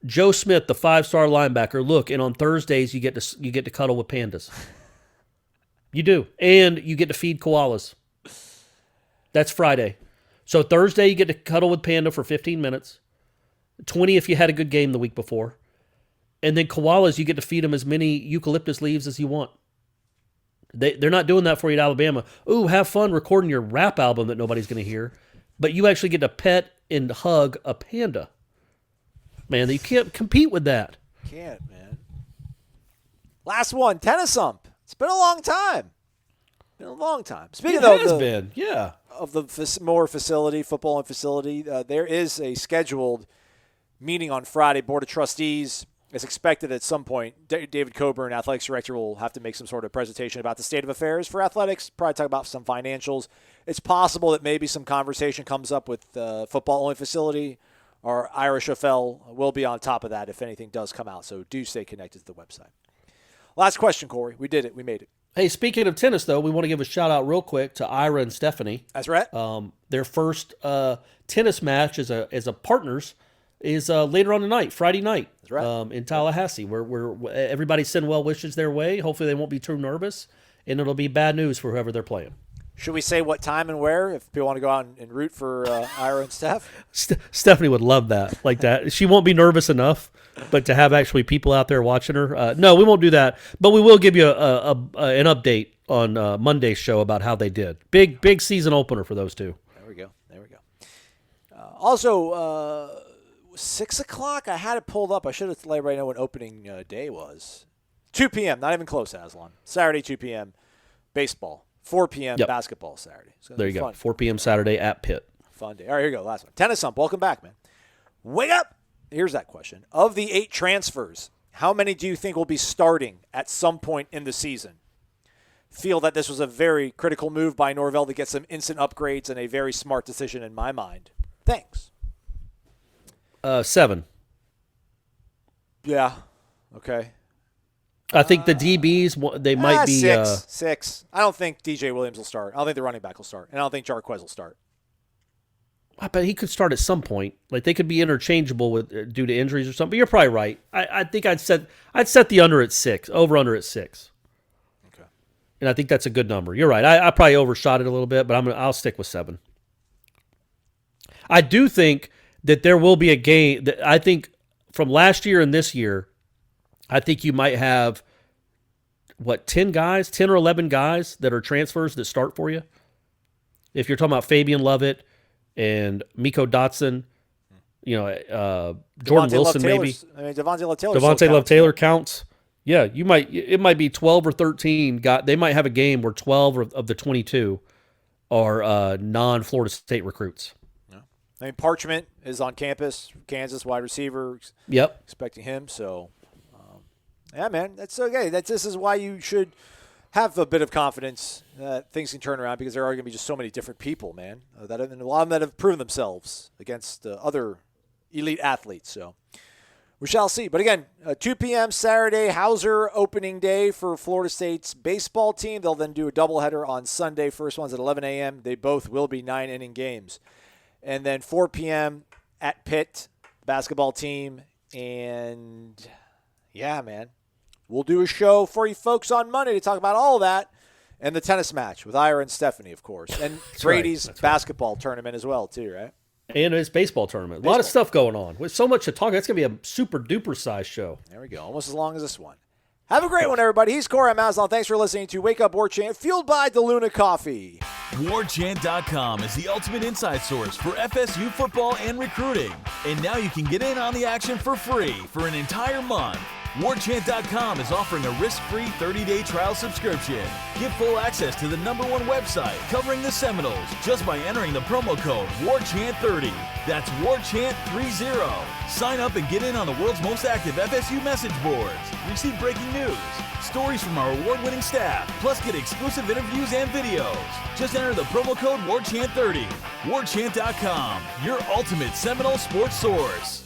Joe Smith, the 5-star linebacker, look, and on Thursdays you get to cuddle with pandas. You do, and you get to feed koalas. That's Friday. So Thursday you get to cuddle with panda for 15 minutes, 20 if you had a good game the week before, and then koalas you get to feed them as many eucalyptus leaves as you want. They're not doing that for you at Alabama. Ooh, have fun recording your rap album that nobody's going to hear, but you actually get to pet and hug a panda. Man, you can't compete with that. Can't, man. Last one, tennis ump. It's been a long time. Speaking It of has been, yeah. of the more facility, football and facility, there is a scheduled meeting on Friday. Board of Trustees is expected at some point. David Coburn, athletics director, will have to make some sort of presentation about the state of affairs for athletics, probably talk about some financials. It's possible that maybe some conversation comes up with football-only facility, or Irish FL will be on top of that if anything does come out. So do stay connected to the website. Last question, Corey. We did it. We made it. Hey, speaking of tennis, though, we want to give a shout-out real quick to Ira and Stephanie. That's right. Their first tennis match as a partners is later on tonight, Friday night. That's right. In Tallahassee, where everybody send well wishes their way. Hopefully they won't be too nervous, and it'll be bad news for whoever they're playing. Should we say what time and where if people want to go out and root for Ira and Steph? Stephanie would love that, like that. She won't be nervous enough, but to have actually people out there watching her. No, we won't do that, but we will give you an update on Monday's show about how they did. Big season opener for those two. There we go. Also, 6 o'clock, I had it pulled up. I should have let everybody know what opening day was. 2 p.m., not even close, Aslan. Saturday, 2 p.m., baseball. 4 p.m. Yep. basketball Saturday. There you go. 4 p.m. Saturday at Pitt. Fun day. All right, here you go. Last one. Tennis ump. Welcome back, man. Wake up. Here's that question. Of the 8 transfers, how many do you think will be starting at some point in the season? Feel that this was a very critical move by Norvell to get some instant upgrades and a very smart decision in my mind. Thanks. 7. Yeah. Okay. I think the DBs, they might be... 6. I don't think DJ Williams will start. I don't think the running back will start. And I don't think Jarquez will start. I bet he could start at some point. Like they could be interchangeable with due to injuries or something. But you're probably right. I think I'd set the under at 6, over under at 6. Okay. And I think that's a good number. You're right. I probably overshot it a little bit, but I'll stick with 7. I do think that there will be a game that I think from last year and this year, I think you might have 10 or 11 guys that are transfers that start for you. If you're talking about Fabian Lovett and Miko Dotson, Jordan Wilson maybe. I mean, Devontae Love Taylor. Devontae Love Taylor counts. Yeah, it might be 12 or 13. They might have a game where 12 of the 22 are non-Florida State recruits. Yeah. I mean, Parchment is on campus, Kansas wide receiver. Yep. Expecting him, so... yeah, man, that's okay. This is why you should have a bit of confidence that things can turn around because there are going to be just so many different people, man, and a lot of them that have proven themselves against other elite athletes. So we shall see. But again, 2 p.m. Saturday, Hauser opening day for Florida State's baseball team. They'll then do a doubleheader on Sunday. First one's at 11 a.m. They both will be 9-inning games. And then 4 p.m. at Pitt, basketball team. And yeah, man. We'll do a show for you folks on Monday to talk about all of that and the tennis match with Ira and Stephanie, of course, and Brady's basketball tournament as well, too, right? And his baseball tournament. A lot of stuff going on. With so much to talk, that's going to be a super-duper size show. There we go. Almost as long as this one. Have a great one, everybody. He's Corey Maslon. Thanks for listening to Wake Up Warchant, fueled by DeLuna Coffee. Warchant.com is the ultimate inside source for FSU football and recruiting. And now you can get in on the action for free for an entire month. Warchant.com is offering a risk-free 30-day trial subscription. Get full access to the #1 website covering the Seminoles just by entering the promo code WARCHANT30. That's WARCHANT30. Sign up and get in on the world's most active FSU message boards. Receive breaking news, stories from our award-winning staff, plus get exclusive interviews and videos. Just enter the promo code WARCHANT30. Warchant.com, your ultimate Seminole sports source.